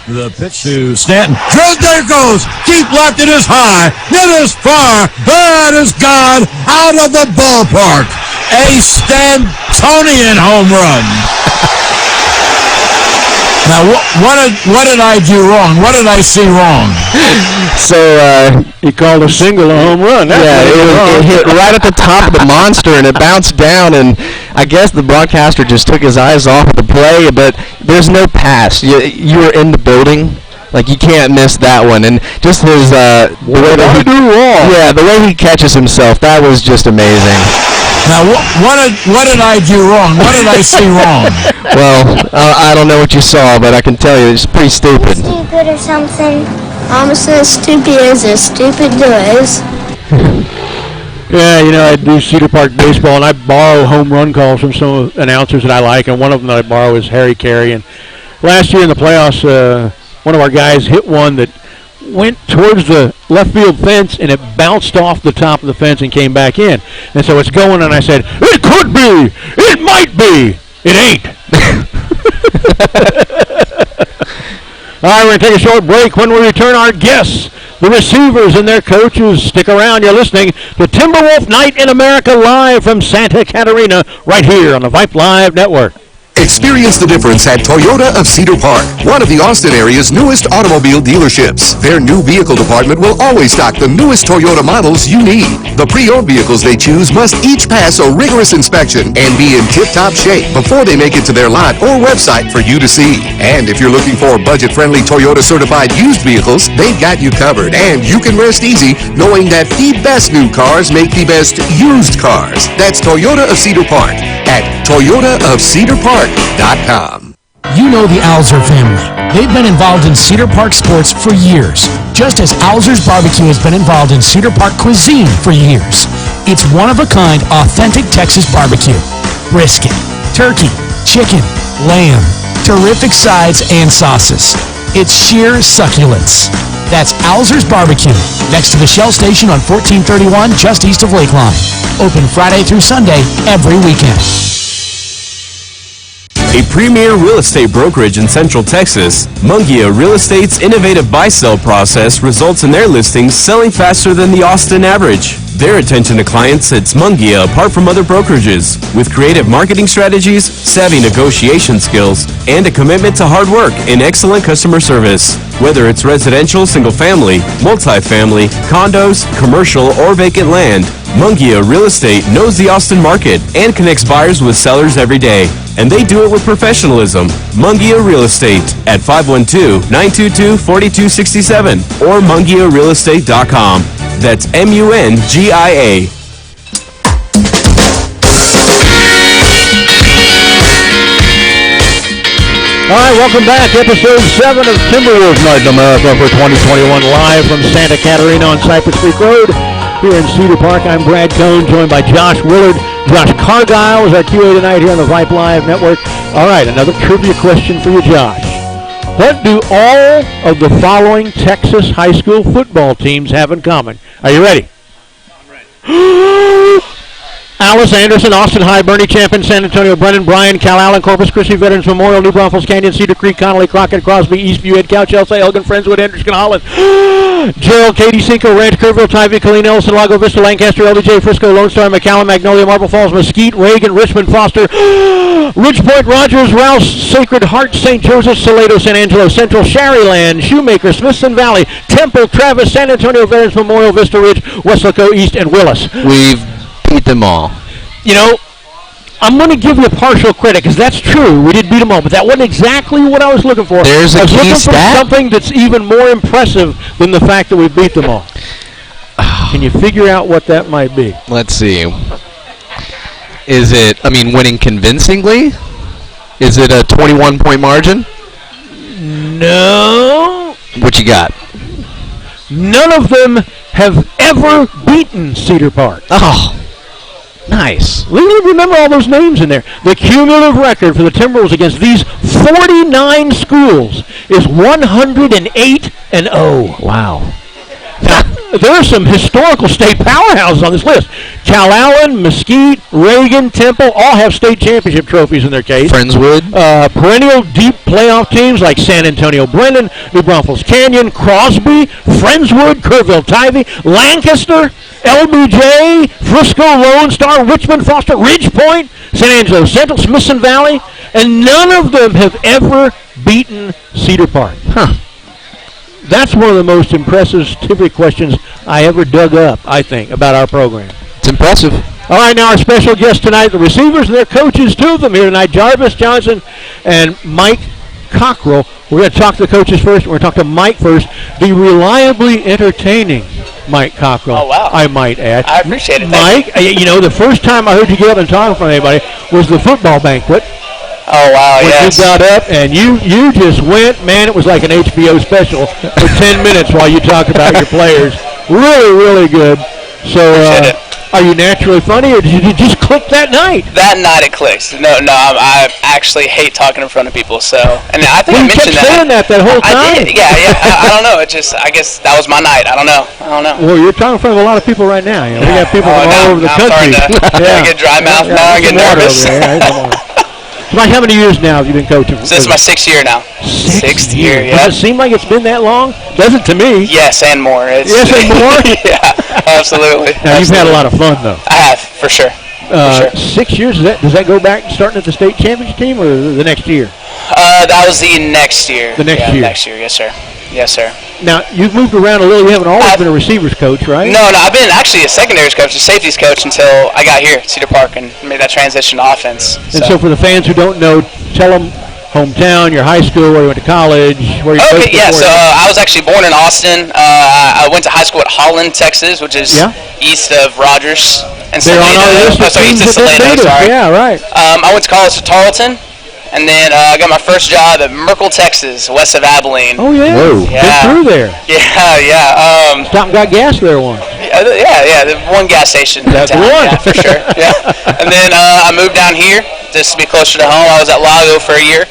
The pitch to Stanton. There goes. Deep left. It is high. It is far. That is gone out of the ballpark. A Stantonian home run. Now, what did I do wrong? What did I see wrong? So, he called a single a home run. It hit right at the top of the monster, and it bounced down, and I guess the broadcaster just took his eyes off of the play, but there's no pass. You were in the building. Like, you can't miss that one. And just his, the way he catches himself, that was just amazing. Now, what did I do wrong? What did I see wrong? Well, I don't know what you saw, but I can tell you it's pretty stupid. Stupid or something. Almost stupid is as stupid does. Yeah, I do Cedar Park baseball, and I borrow home run calls from some announcers that I like, and one of them that I borrow is Harry Carey. And last year in the playoffs, one of our guys hit one that went towards the left field fence, and it bounced off the top of the fence and came back in. And so it's going, and I said, it could be, it might be, it ain't. All right, we're going to take a short break. When we return, our guests, the receivers and their coaches. Stick around. You're listening to Timberwolf Night in America live from Santa Catarina right here on the Vype Live Network. Experience the difference at Toyota of Cedar Park, one of the Austin area's newest automobile dealerships. Their new vehicle department will always stock the newest Toyota models you need. The pre-owned vehicles they choose must each pass a rigorous inspection and be in tip-top shape before they make it to their lot or website for you to see. And if you're looking for budget-friendly Toyota certified used vehicles, they've got you covered. And you can rest easy knowing that the best new cars make the best used cars. That's Toyota of Cedar Park at ToyotaofCedarPark.com. You know the Alzer family. They've been involved in Cedar Park sports for years, just as Alzer's Barbecue has been involved in Cedar Park cuisine for years. It's one-of-a-kind, authentic Texas barbecue. Brisket, turkey, chicken, lamb, terrific sides and sauces. It's sheer succulence. That's Alzer's Barbecue, next to the Shell Station on 1431, just east of Lakeline. Open Friday through Sunday, every weekend. A premier real estate brokerage in Central Texas, Mungia Real Estate's innovative buy-sell process results in their listings selling faster than the Austin average. Their attention to clients sets Mungia apart from other brokerages, with creative marketing strategies, savvy negotiation skills, and a commitment to hard work and excellent customer service. Whether it's residential, single-family, multifamily, condos, commercial, or vacant land, Mungia Real Estate knows the Austin market and connects buyers with sellers every day. And they do it with professionalism. Mungia Real Estate at 512-922-4267 or mungiarealestate.com. That's MUNGIA. All right, welcome back. Episode 7 of Timberwolf Night in America for 2021, live from Santa Catarina on Cypress Creek Road here in Cedar Park. I'm Brad Cohn, joined by Josh Willard. Josh Cargile is our QA tonight here on the Vype Live Network. All right, another trivia question for you, Josh. What do all of the following Texas high school football teams have in common? Are you ready? I'm ready. Alice Anderson, Austin High, Bernie Champion, San Antonio, Brennan, Bryan, Cal Allen, Corpus Christi Veterans Memorial, New Braunfels Canyon, Cedar Creek, Connolly, Crockett, Crosby, Eastview, Ed Couch, Elsa, Elgin, Friendswood, Henderson, Holland, Gerald, Katy, Cinco, Ranch, Kerrville, Tyvee, Colleen, Ellison, Lago Vista, Lancaster, LDJ, Frisco, Lone Star, McAllen, Magnolia, Marble Falls, Mesquite, Reagan, Richmond, Foster, Ridge Point, Rogers, Rouse, Sacred Heart, St. Joseph, Salado, San Angelo, Central, Sharyland, Shoemaker, Smithson Valley, Temple, Travis, San Antonio Veterans Memorial, Vista Ridge, Weslaco East, and Willis. We've beat them all. You know, I'm going to give you partial credit because that's true. We did beat them all, but that wasn't exactly what I was looking for. There's a I was key looking for stat. something that's even more impressive than the fact that we beat them all. Can you figure out what that might be? Let's see. Is it, winning convincingly? Is it a 21-point margin? No. What you got? None of them have ever beaten Cedar Park. Oh, nice. Remember all those names in there. The cumulative record for the Timberwolves against these 49 schools is 108-0. Wow. Now, there are some historical state powerhouses on this list. Cal Allen, Mesquite, Reagan, Temple all have state championship trophies in their case. Friendswood. Perennial deep playoff teams like San Antonio Brennan, New Braunfels Canyon, Crosby, Friendswood, Kerrville Tyvee, Lancaster, LBJ, Frisco, Lone Star, Richmond, Foster, Ridge Point, San Angelo Central, Smithson Valley, and none of them have ever beaten Cedar Park. Huh. That's one of the most impressive statistical questions I ever dug up, I think, about our program. It's impressive. All right, now our special guests tonight, the receivers and their coaches, two of them here tonight, Jarvis Johnson and Mike Cockrell. We're going to talk to the coaches first. We're going to talk to Mike first. The reliably entertaining Mike Cockrell, Oh, wow. I might add. I appreciate it. Mike, the first time I heard you get up and talk in front of anybody was the football banquet. Oh, wow, When yes. you got up and you just went, man, it was like an HBO special for 10 minutes while you talked about your players. Really, really good. So, Appreciate it. are you naturally funny, or did you just click that night? That night it clicked. No, I actually hate talking in front of people. So, and I think Well, I you kept mentioned saying that whole I time. did. Yeah. I don't know. I guess that was my night. I don't know. Well, you're talking in front of a lot of people right now. We got people from all over the I'm country. starting to get dry mouth now and get nervous. Mike, how many years now have you been coaching? So this is my 6th year now. Sixth year, yeah. Does it seem like it's been that long? Doesn't to me. Yes, and more. Yes, and more? Yeah, absolutely. Now, you've had a lot of fun, though. I have, for sure. 6 years, does that go back starting at the state championship team or the next year? That was the next year. The next year. Next year, yes, sir. Yes, sir. Now, you've moved around a little. You haven't always been a receivers coach, right? No, I've been actually a secondaries coach, a safeties coach until I got here at Cedar Park and made that transition to offense. And so for the fans who don't know, tell them hometown, your high school, where you went to college, where you coached Okay, yeah, before. so I was actually born in Austin. I went to high school at Holland, Texas, which is east of Rogers. And They're on our list of teams east of that Salado, did it. sorry. Yeah, right. I went to college at Tarleton, and then I got my first job at Merkel, Texas, west of Abilene. Oh, yeah. Whoa. Been through there. Yeah. Stopped and got gas there once. Yeah, the one gas station in That's town. one. Yeah, for sure. Yeah. And then I moved down here just to be closer to home. I was at Lago for a year.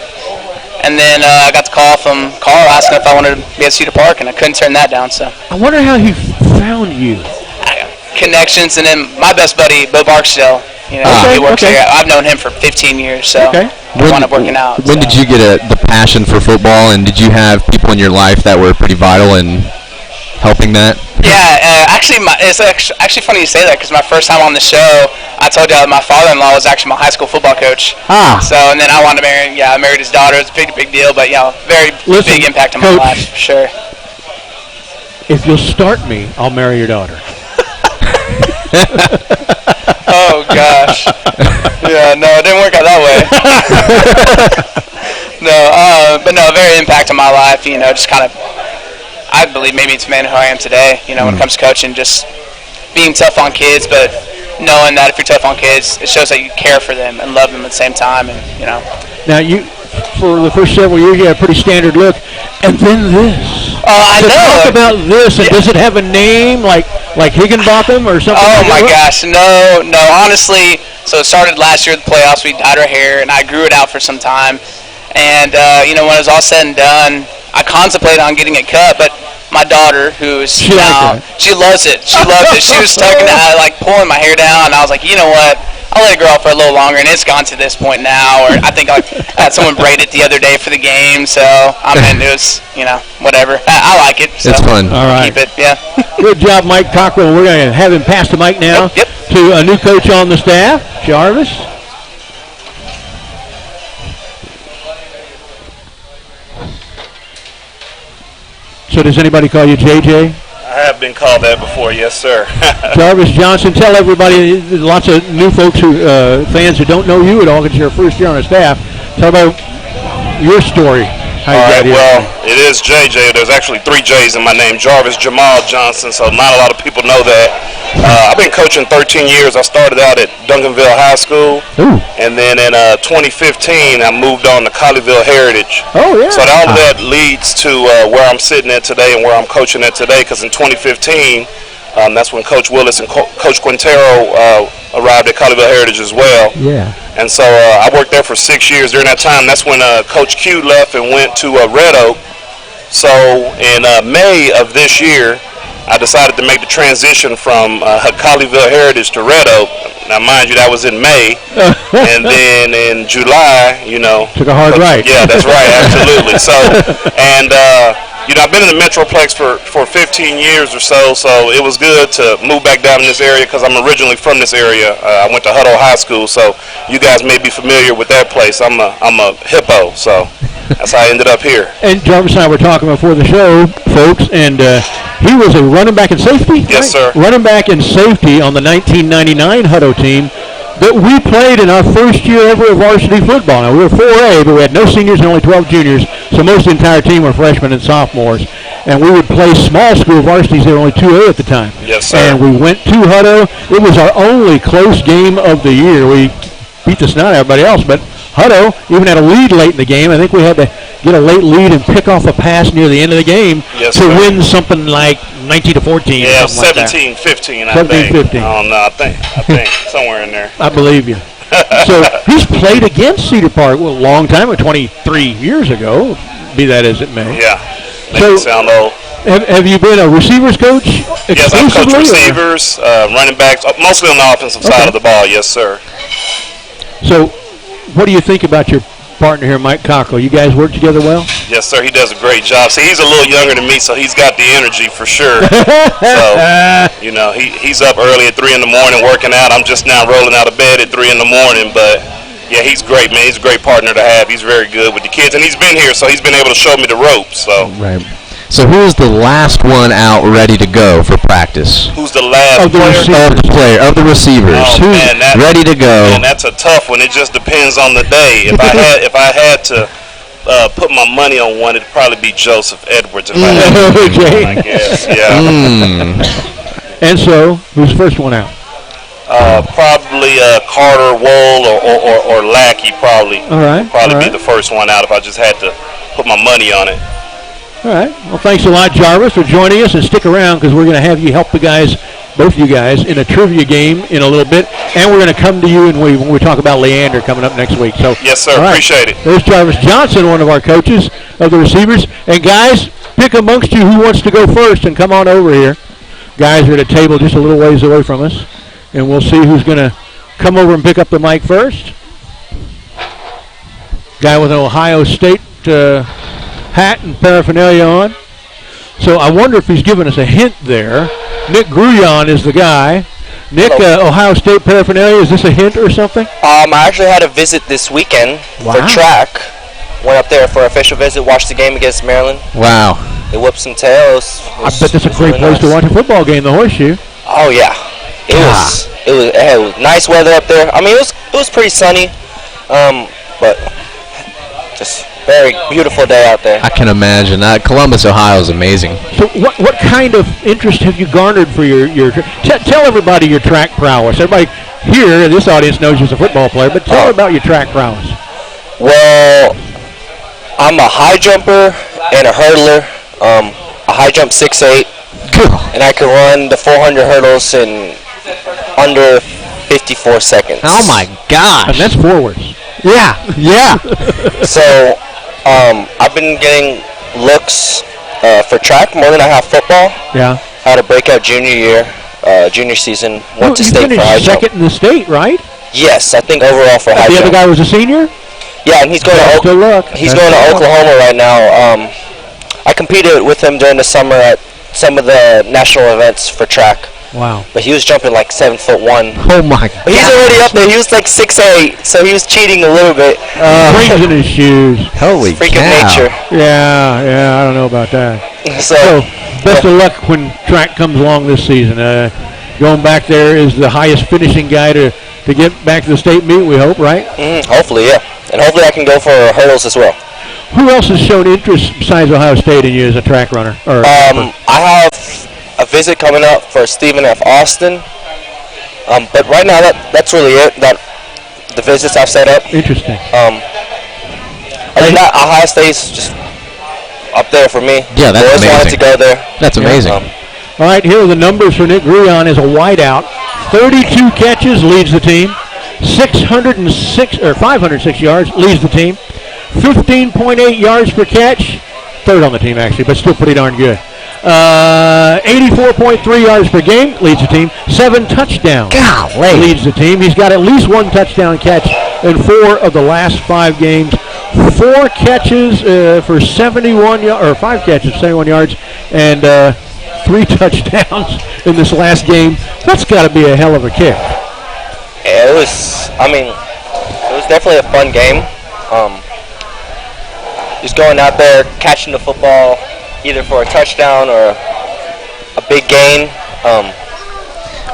And then I got the call from Carl asking if I wanted to be at Cedar Park, and I couldn't turn that down. So I wonder how he found you. Connections, and then my best buddy, Bo Barksdale, he works here. I've known him for 15 years, so we wound up working out. When did you get the passion for football, and did you have people in your life that were pretty vital in helping that? Yeah, it's actually funny you say that, because my first time on the show, I told you that my father-in-law was actually my high school football coach. So, and then I wanted to marry him. Yeah, I married his daughter. It was a big deal, but very big impact on my life, for sure. If you'll start me, I'll marry your daughter. Oh, gosh. Yeah, no, it didn't work out that way. But very impact on my life, just kind of, I believe maybe it's man who I am today, when it comes to coaching, just being tough on kids, but knowing that if you're tough on kids, it shows that you care for them and love them at the same time, and, Now, for the first several years, you had a pretty standard look, and then this. I know. Talk about this, and does it have a name like Higginbotham or something? Oh my gosh, no. Honestly, so it started last year at the playoffs. We dyed our hair, and I grew it out for some time. And when it was all said and done, I contemplated on getting it cut, but my daughter, who's She liked it. she loves it. She loves it. She was pulling my hair down, and I was like, you know what? I'll let it grow up for a little longer, and it's gone to this point now. Or I think I had someone braid it the other day for the game, so I mean, it was, whatever. I like it. So It's fun. All right. Keep it, yeah. Good job, Mike Cockrell. We're going to have him pass the mic now Yep. to a new coach on the staff, Jarvis. So does anybody call you JJ? I have been called that before, yes, sir. Jarvis Johnson, tell everybody, lots of new folks, fans who don't know you at all, because you're first year on the staff. Tell about your story. How you All got right, here. well, it is JJ. There's actually 3 J's in my name, Jarvis Jamal Johnson, so not a lot of people know that. I've been coaching 13 years. I started out at Duncanville High School, and then in 2015, I moved on to Colleyville Heritage. Oh, yeah. So all of that leads to where I'm sitting at today and where I'm coaching at today, because in 2015, that's when Coach Willis and Coach Quintero arrived at Colleyville Heritage as well. Yeah. And so I worked there for 6 years. During that time, that's when Coach Q left and went to Red Oak. So in May of this year, I decided to make the transition from Colleyville Heritage to Red Oak. Now, mind you, that was in May. And then in July, took a hard right. Yeah, that's right, absolutely. So, and I've been in the Metroplex for 15 years or so, so it was good to move back down in this area because I'm originally from this area. I went to Hutto High School, so you guys may be familiar with that place. I'm a hippo, so that's how I ended up here. And Jarvis and I were talking before the show, folks, and he was a running back and safety. Yes, right? sir. Running back and safety on the 1999 Hutto team that we played in our first year ever of varsity football. Now, we were 4A, but we had no seniors and only 12 juniors, so most of the entire team were freshmen and sophomores. And we would play small school varsities. They were only 2A at the time. Yes, sir. And we went to Hutto. It was our only close game of the year. We beat the snot out of everybody else, but Hutto even had a lead late in the game. I think we had to get a late lead and pick off a pass near the end of the game to win something like 19-14. Yeah, or something 17-15, like that. 17-15. Oh, no, I think somewhere in there. I believe you. So he's played against Cedar Park a long time, 23 years ago, be that as it may. Yeah, make it sound old. Have you been a receivers coach exclusively? Yes, I've coached receivers, running backs, mostly on the offensive side of the ball, yes, sir. So what do you think about your partner here, Mike Cockrell? You guys work together well? Yes, sir. He does a great job. See, he's a little younger than me, so he's got the energy for sure. So, he's up early at 3 in the morning working out. I'm just now rolling out of bed at 3 in the morning, but yeah, he's great, man. He's a great partner to have. He's very good with the kids, and he's been here, so he's been able to show me the ropes. So. Right. So who's the last one out ready to go for practice? Who's the last of the receivers? Oh, who's man, ready to go? Man, that's a tough one. It just depends on the day. If I had to put my money on one, it'd probably be Joseph Edwards. If I had to pick one, I guess. Yeah. And so, who's the first one out? Probably Carter Wool or Lackey. Probably. All right. Be the first one out if I just had to put my money on it. All right. Well, thanks a lot, Jarvis, for joining us, and stick around because we're going to have you help the guys, both you guys, in a trivia game in a little bit, and we're going to come to you when we talk about Leander coming up next week. So, yes, sir. Right. Appreciate it. There's Jarvis Johnson, one of our coaches of the receivers. And guys, pick amongst you who wants to go first, and come on over here. Guys are at a table just a little ways away from us, and we'll see who's going to come over and pick up the mic first. Guy with an Ohio State hat and paraphernalia on. So I wonder if he's giving us a hint there. Nick Gruyon is the guy. Nick, Ohio State paraphernalia, is this a hint or something? I actually had a visit this weekend for track. Went up there for an official visit, watched the game against Maryland. Wow. They whipped some tails. I bet that's a great place to watch a football game, the Horseshoe. Oh yeah. It was nice weather up there. I mean, it was pretty sunny. But just very beautiful day out there. I can imagine. Columbus, Ohio is amazing. So what kind of interest have you garnered for your tell everybody your track prowess. Everybody here in this audience knows you're a football player, but tell about your track prowess. Well, I'm a high jumper and a hurdler. A high jump 6'8", and I can run the 400 hurdles in under 54 seconds. Oh my gosh. And that's forwards. Yeah. So, I've been getting looks for track more than I have football. Yeah. I had a breakout junior season. Went to You state for finished high jump. second in the state, right? Yes, I think overall for high The jump. other guy was a senior? Yeah, and he's going Best of luck. He's Best going of to luck. Oklahoma right now. I competed with him during the summer at some of the national events for track. Wow. But he was jumping like 7'1". Oh my God. But he's already up there. He was like 6'8", so he was cheating a little bit. Rings in his shoes. Holy Freak cow. of nature. Yeah, I don't know about that. So Best of luck when track comes along this season. Going back there is the highest finishing guy to get back to the state meet, we hope, right? Hopefully, yeah. And hopefully I can go for hurdles as well. Who else has shown interest besides Ohio State in you as a track runner? I have a visit coming up for Stephen F. Austin. But right now, that's really it. The visits I've set up. Interesting. Other than that, Ohio State's just up there for me. Yeah, that's always wanted amazing. to go there. That's amazing. All right, here are the numbers for Nick Gruyon as a wideout. 32 catches, leads the team. 506 yards, leads the team. 15.8 yards per catch, third on the team actually, but still pretty darn good. 84.3 yards per game, leads the team. 7 touchdowns, leads the team. He's got at least 1 touchdown catch in 4 of the last 5 games. 4 catches for 71 or 5 catches, 71 yards, and 3 touchdowns in this last game. That's got to be a hell of a kick. Yeah, it was definitely a fun game. Just going out there, catching the football, either for a touchdown or a big gain.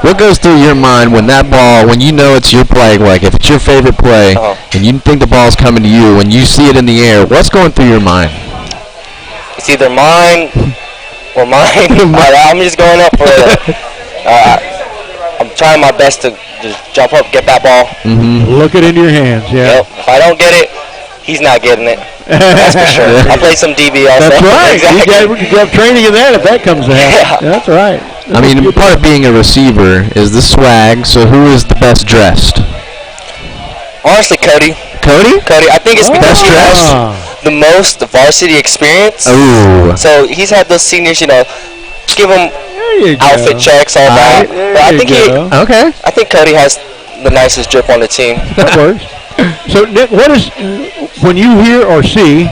What goes through your mind when that ball, when you know it's your play, like if it's your favorite play, and you think the ball's coming to you, when you see it in the air, what's going through your mind? It's either mine or mine. I'm just going up for it. I'm trying my best to just jump up, get that ball. Look it in your hands, yeah. Yep. If I don't get it, he's not getting it. That's for sure. I play some DB also. That's right. Exactly. You got training in that if that comes to happen. Yeah. That's right. I mean, part of being a receiver is the swag, so who is the best dressed? Honestly, Cody. Cody? Cody. I think it's because he has the most varsity experience. Ooh. So he's had those seniors, give him outfit checks, all that. But I think Cody has the nicest drip on the team. That works. So, Nick, what is, when you hear or see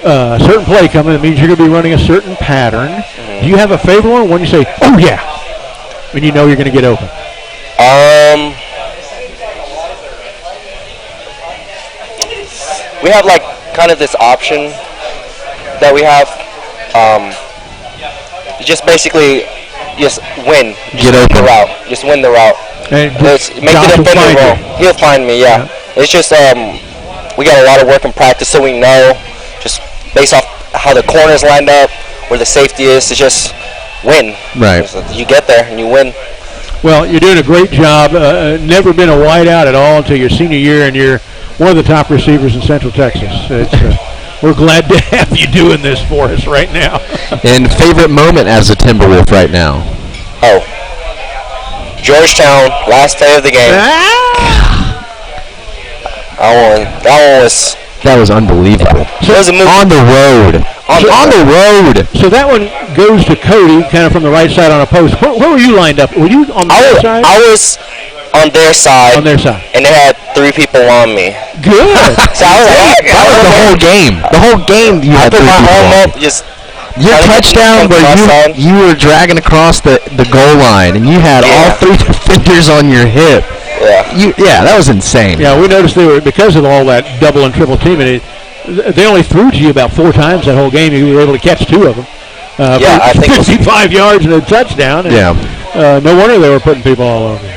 a certain play coming, it means you're going to be running a certain pattern. Do you have a favorite one when you say, oh, yeah, when you know you're going to get open? We have, kind of this option that we have. Just basically just win. Get open. The route. Just win the route. And Make the defender roll. He'll find me, yeah. It's just we got a lot of work and practice, so we know just based off how the corners lined up, where the safety is, to just win. Right. So you get there and you win. Well, you're doing a great job. Never been a wideout at all until your senior year, and you're one of the top receivers in Central Texas. We're glad to have you doing this for us right now. And favorite moment as a Timberwolf right now? Oh, Georgetown, last play of the game. That was unbelievable. So it was a move. On the road. On the road. So that one goes to Cody, kind of from the right side on a post. Where were you lined up? Were you on the other side? I was on their side. On their side. And they had 3 people on me. Good. So I was like, That was the whole game. The whole game you had put 3 my people arm on. up, just Your touchdown where you were dragging across the goal line and you had all 3 defenders on your hip. Yeah. That was insane. Yeah, we noticed they were, because of all that double and triple teaming, they only threw to you about 4 times that whole game. You were able to catch 2 of them. I think 55 yards and a touchdown. And, no wonder they were putting people all over you.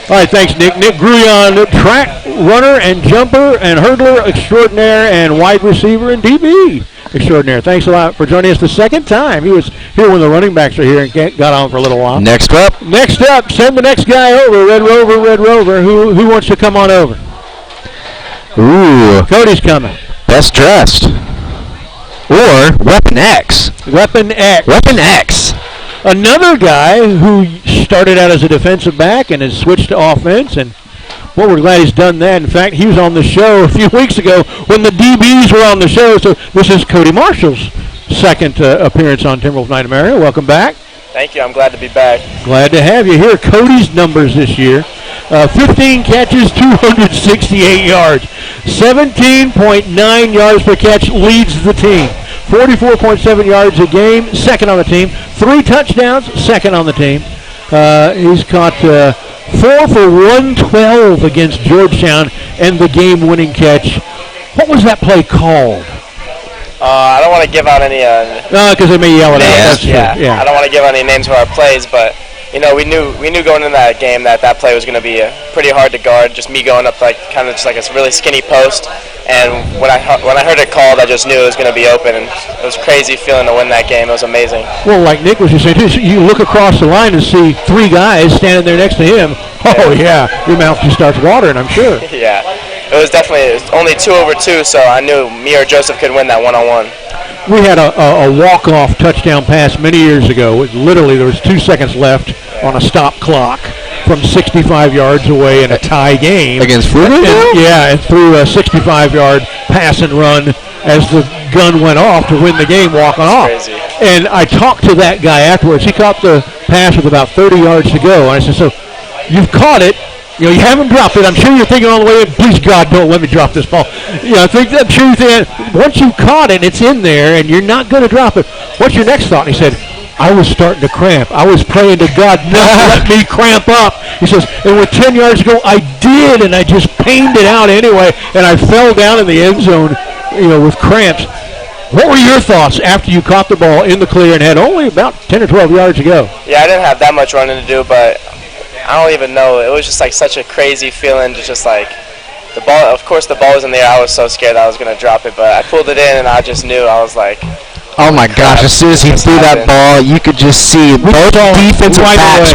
All right, thanks, Nick. Nick Gruyon, track runner and jumper and hurdler extraordinaire and wide receiver and DB extraordinaire. Thanks a lot for joining us the second time. He was here when the running backs were here and got on for a little while. Next up, send the next guy over. Red Rover. Who wants to come on over? Ooh. Cody's coming. Best dressed. Or Weapon X. Weapon X. Another guy who started out as a defensive back and has switched to offense, and well, we're glad he's done that. In fact, he was on the show a few weeks ago when the DBs were on the show. So this is Cody Marshall's second appearance on Timberwolf Night of America. Welcome back. Thank you. I'm glad to be back. Glad to have you here. Cody's numbers this year. 15 catches, 268 yards. 17.9 yards per catch leads the team. 44.7 yards a game, second on the team. 3 touchdowns, second on the team. He's caught 4 for 112 against Georgetown and the game-winning catch. What was that play called? I don't want to give out any No, because they may yell it out. That's true. I don't want to give out any names for our plays, but we knew going into that game that play was going to be pretty hard to guard. Just me going up kind of just like a really skinny post, and when I heard it called, I just knew it was going to be open, and it was a crazy feeling to win that game. It was amazing. Well, like Nick was just saying, you look across the line and see 3 guys standing there next to him. Oh yeah, your mouth just starts watering, I'm sure. Yeah. It was only 2 over 2, so I knew me or Joseph could win that one-on-one. We had a walk-off touchdown pass many years ago. Literally, there was 2 seconds left on a stop clock from 65 yards away in a tie game. Against Fruitvale? Yeah, and threw a 65-yard pass and run as the gun went off to win the game walking off. Crazy. And I talked to that guy afterwards. He caught the pass with about 30 yards to go. And I said, so you've caught it. You haven't dropped it. I'm sure you're thinking on the way in, please God, don't let me drop this ball. I'm sure you're thinking, once you caught it, it's in there, and you're not going to drop it. What's your next thought? And he said, I was starting to cramp. I was praying to God not to let me cramp up. He says, and with 10 yards to go, I did, and I just pained it out anyway, and I fell down in the end zone, with cramps. What were your thoughts after you caught the ball in the clear and had only about 10 or 12 yards to go? Yeah, I didn't have that much running to do, but I don't even know. It was just such a crazy feeling to just the ball. Of course, the ball was in the air. I was so scared I was going to drop it, but I pulled it in and I just knew. I was like, oh my gosh, as soon as he threw that ball, you could just see both defensive backs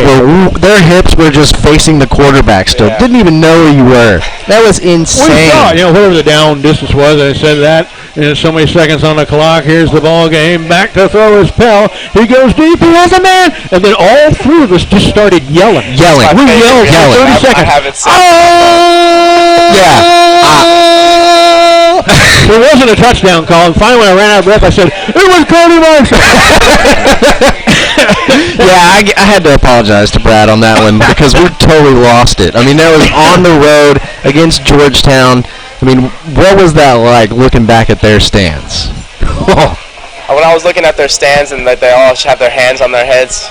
their hips were just facing the quarterback still. Yeah. Didn't even know where you were. That was insane. We thought, whatever the down distance was, I said that. And so many seconds on the clock. Here's the ball game. Back to throw his Pell. He goes deep. He has a man. And then all 3 of us just started yelling. We yelled for 30 seconds. I haven't seen There wasn't a touchdown call. And finally, when I ran out of breath, I said, it was Cody Marshall. Yeah, I had to apologize to Brad on that one because we totally lost it. I mean, that was on the road against Georgetown. I mean, what was that like looking back at their stands? When I was looking at their stands and they all have their hands on their heads,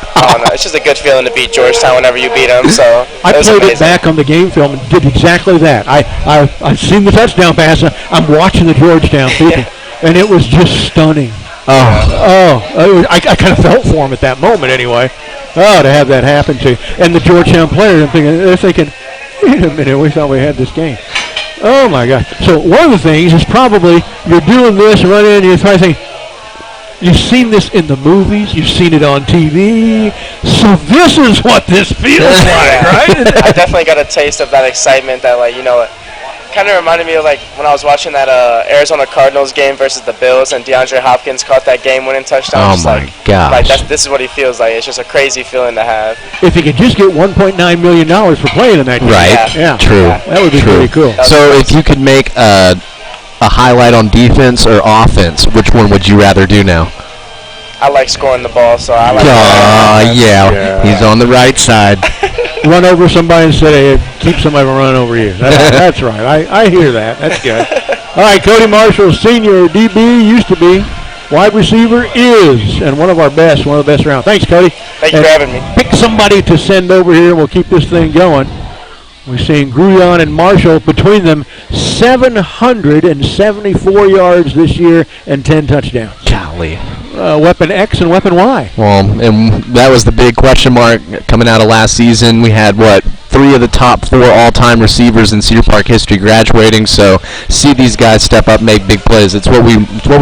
it's just a good feeling to beat Georgetown whenever you beat them. So I played it back on the game film and did exactly that. I've seen the touchdown pass. I'm watching the Georgetown people, and it was just stunning. I kind of felt for him at that moment anyway. Oh, to have that happen to you. And the Georgetown players, they're thinking, wait a minute, we thought we had this game. Oh, my God. So one of the things is probably you're doing this, running in, and you're probably thinking, you've seen this in the movies, you've seen it on TV, so this is what this feels like, right? I definitely got a taste of that excitement that, kind of reminded me of when I was watching that Arizona Cardinals game versus the Bills and DeAndre Hopkins caught that game-winning touchdown. Oh my gosh! This is what he feels like. It's just a crazy feeling to have. If he could just get $1.9 million for playing in that game, right? Yeah, true. Yeah, that would be pretty cool. So if you could make a highlight on defense or offense, which one would you rather do now? I like scoring the ball, so I like. Yeah, he's on the right side. Run over somebody and say, hey, keep somebody from running over you. That's right. I hear that. That's good. All right, Cody Marshall, senior DB, used to be. Wide receiver is, and one of the best around. Thanks, Cody. Thank you for having me. Pick somebody to send over here, and we'll keep this thing going. We're seeing Gruyon and Marshall, between them, 774 yards this year and 10 touchdowns. Golly. Weapon X and Weapon Y. Well, and that was the big question mark coming out of last season. We had, 3 of the top 4 all-time receivers in Cedar Park history graduating, so see these guys step up, make big plays. It's what we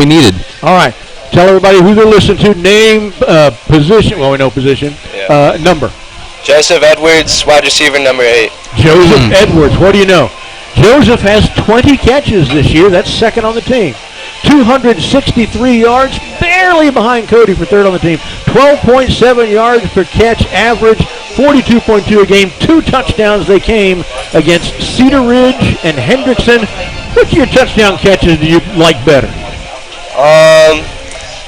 needed. All right. Tell everybody who they're listening to, name, position. Well, we know position. Yeah. Number. Joseph Edwards, wide receiver, number 8. Joseph Edwards. What do you know? Joseph has 20 catches this year. That's second on the team. 263 yards, barely behind Cody for third on the team. 12.7 yards per catch average, 42.2 a game. 2 touchdowns they came against Cedar Ridge and Hendrickson. Which of your touchdown catches do you like better?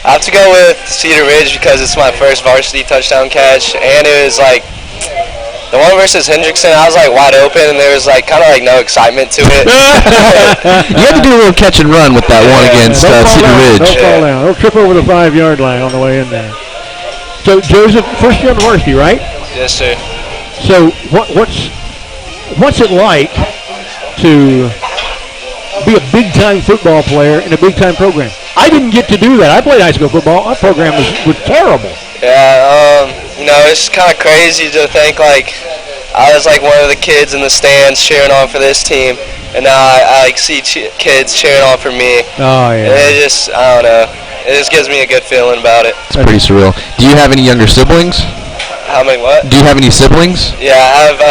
I have to go with Cedar Ridge because it's my first varsity touchdown catch, and it was like the one versus Hendrickson. I was like wide open, and there was like kind of like no excitement to it. You had to do a little catch and run with that one against Cedar Ridge. Don't fall down. Don't trip over the 5-yard line on the way in there. So Joseph, first year on the varsity, right? Yes, sir. So what's it like to be a big-time football player in a big-time program? I didn't get to do that. I played high school football. Our program was terrible. Yeah, it's kind of crazy to think like I was like one of the kids in the stands cheering on for this team, and now I like see kids cheering on for me. Oh yeah. And it just, I don't know. It just gives me a good feeling about it. It's pretty surreal. Do you have any younger siblings? How many what? Do you have any siblings? Yeah, I have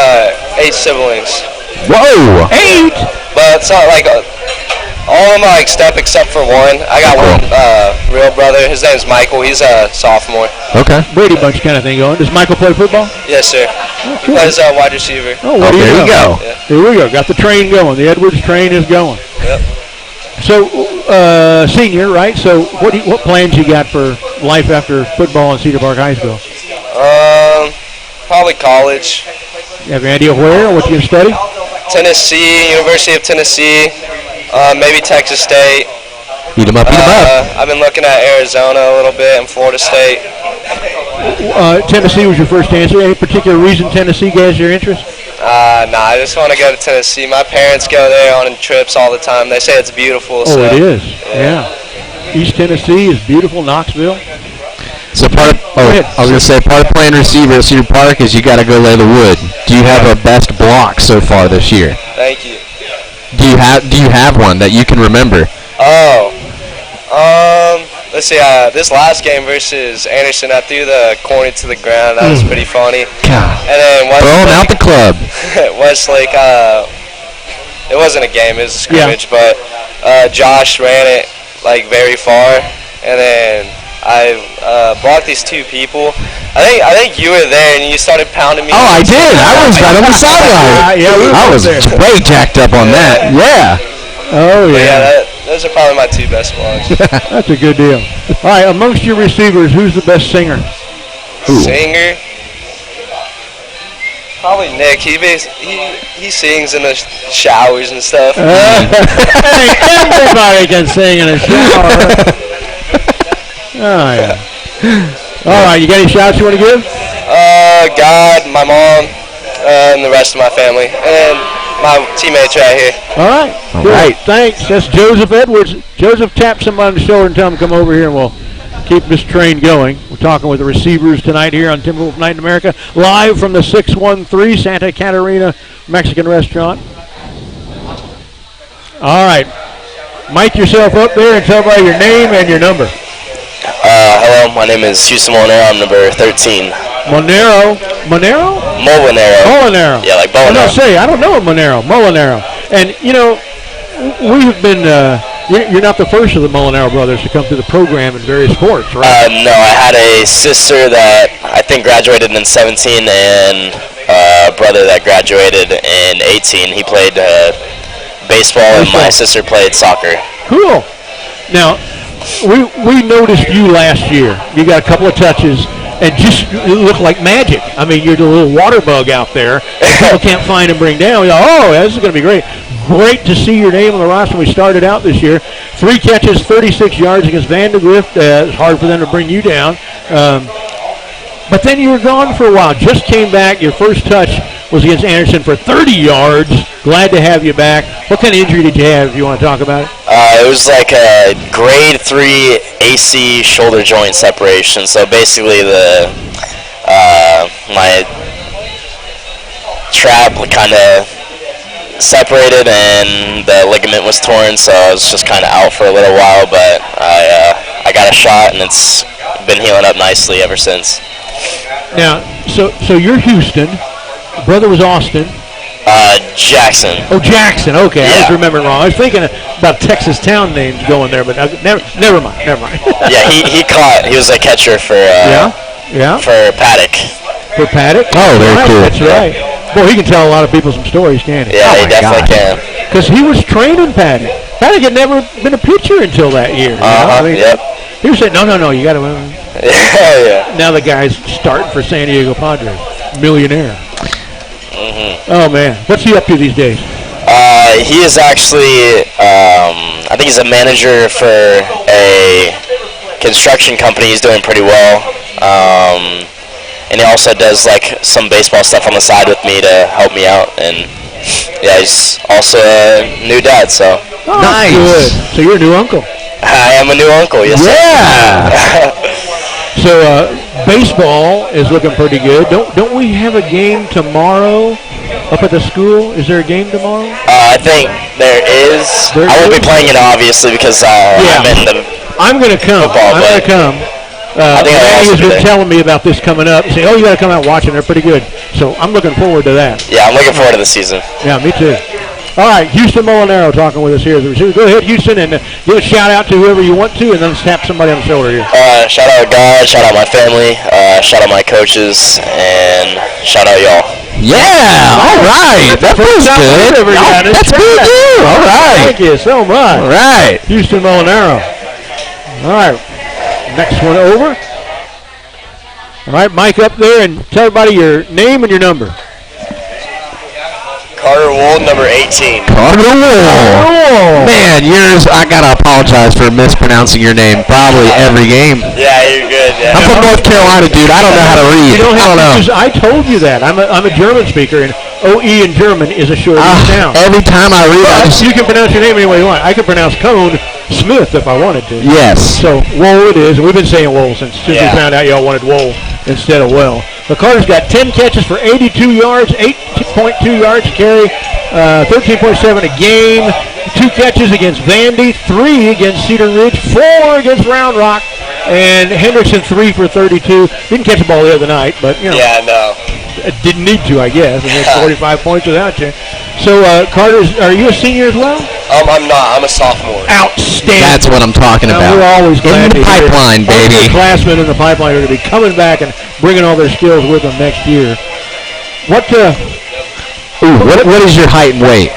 8 siblings. Whoa! 8? But it's not like all of them are like step except for one. I got one real brother. His name's Michael. He's a sophomore. Okay. Brady Bunch kind of thing going. Does Michael play football? Yes, sir. He plays wide receiver. Oh, well, there you go. Yeah. Here we go. Got the train going. The Edwards train is going. Yep. So, senior, right? So, what plans you got for life after football in Cedar Park High School? Probably college. You have any idea where or what you're going to study? Tennessee, University of Tennessee, maybe Texas State. Eat them up, eat them up. I've been looking at Arizona a little bit and Florida State. Tennessee was your first answer. Any particular reason Tennessee gains your interest? Nah, I just want to go to Tennessee. My parents go there on trips all the time. They say it's beautiful. Oh, it is. Yeah. East Tennessee is beautiful. Knoxville. So part of, I was going to say, part of playing receiver at Cedar Park is you got to go lay the wood. Do you have a best block so far this year? Thank you. Do you have one that you can remember? Let's see. This last game versus Anderson, I threw the corner to the ground. That was pretty funny. God. And then Throwing out the club. Westlake, it wasn't a game, it was a scrimmage, but Josh ran it like very far, and then I blocked these 2 people. I think you were there, and you started pounding me. Oh, I did. I was right on the sideline. I was way jacked up on that. Yeah. Oh, But yeah. those are probably my 2 best blocks. That's a good deal. All right, amongst your receivers, who's the best singer? Singer? Probably Nick. He sings in the showers and stuff. Everybody can sing in a shower. Oh, yeah. All right, you got any shouts you want to give? God, my mom, and the rest of my family, and my teammates right here. All right. All Good. right. Thanks. That's Joseph Edwards. Joseph, tap somebody on the shoulder and tell him to come over here, and we'll keep this train going. We're talking with the receivers tonight here on Timberwolf Night in America, live from the 613 Santa Catarina Mexican restaurant. All right. Mic yourself up there and tell everybody your name and your number. Hello, my name is Houston Molinero. I'm number 13. Molinero? Molinero. Molinero. Yeah, like I Molinero. don't know Molinero. And, you know, we've been, you're not the first of the Molinero brothers to come through the program in various sports, right? No, I had a sister that I think graduated in 17 and a brother that graduated in 18. He played baseball, and my sister played soccer. Cool. Now, we noticed you last year. You got a couple of touches, and just it looked like magic. I mean, you're the little water bug out there. People can't find and bring down. We thought, oh, this is going to be great. Great to see your name on the roster. We started out this year. 3 catches, 36 yards against Vandergrift. It's hard for them to bring you down. But then you were gone for a while. Just came back. Your first touch was against Anderson for 30 yards. Glad to have you back. What kind of injury did you have, if you want to talk about it? It was like a grade 3 AC shoulder joint separation. So basically my trap kind of separated and the ligament was torn, so I was just kind of out for a little while, but I got a shot and it's been healing up nicely ever since. Now, so you're Houston. Brother was Austin. Jackson. Oh, Jackson. Okay, yeah. I was remembering wrong. I was thinking about Texas town names going there, but never mind. Yeah, he was a catcher for for Paddock. For Paddock? Oh, very cool. That's right. Boy, he can tell a lot of people some stories, can't he? Yeah, he definitely can. Because he was training Paddock. Paddock had never been a pitcher until that year. Yep. He was saying, no, you got to. Yeah. Now the guy's starting for San Diego Padres, millionaire. Oh man, what's he up to these days? He is actually, I think he's a manager for a construction company. He's doing pretty well. And he also does like some baseball stuff on the side with me to help me out. And yeah, he's also a new dad, so. Oh, nice. Good. So you're a new uncle. I am a new uncle, yes sir. So baseball is looking pretty good. Don't we have a game tomorrow up at the school? Is there a game tomorrow? I think there is. I won't be playing it obviously because I'm going to come. I'm going to come. Maddie has been telling me about this coming up. Saying, you got to come out and watch it. They're pretty good. So I'm looking forward to that. Yeah, I'm looking forward to the season. Yeah, me too. All right, Houston Molinaro talking with us here as the receiver. Go ahead, Houston, and give a shout-out to whoever you want to, and then tap somebody on the shoulder here. Shout out God, shout out my family, shout out my coaches, and shout out y'all. Yeah, all right. That feels good. That's good, too. All right. Thank you so much. All right. Houston Molinaro. All right, next one over. All right, Mike up there, and tell everybody your name and your number. Carter Wool, number 18. Carter Wool. Man, I got to apologize for mispronouncing your name probably every game. Yeah, you're good. Yeah. I'm from North Carolina, dude. I don't know how to read. I don't know. I told you that. I'm a German speaker, and OE in German is a short sound. Every time I read it, you can pronounce your name any way you want. I could pronounce Cone Smith if I wanted to. Yes. So Wool it is. We've been saying Wool since we found out y'all wanted Wool instead of Well. The Carter's got 10 catches for 82 yards, 8.2 yards to carry, 13.7 a game, 2 catches against Vandy, 3 against Cedar Ridge, 4 against Round Rock, and Hendrickson 3 for 32. Didn't catch the ball the other night, but Yeah, no. Didn't need to, I guess. I mean, 45 points without you. So, Carter, are you a senior as well? I'm not. I'm a sophomore. Outstanding. That's what I'm talking about. We're always glad in the pipeline, baby. Underclassmen in the pipeline are going to be coming back and bringing all their skills with them next year. What is your height and weight?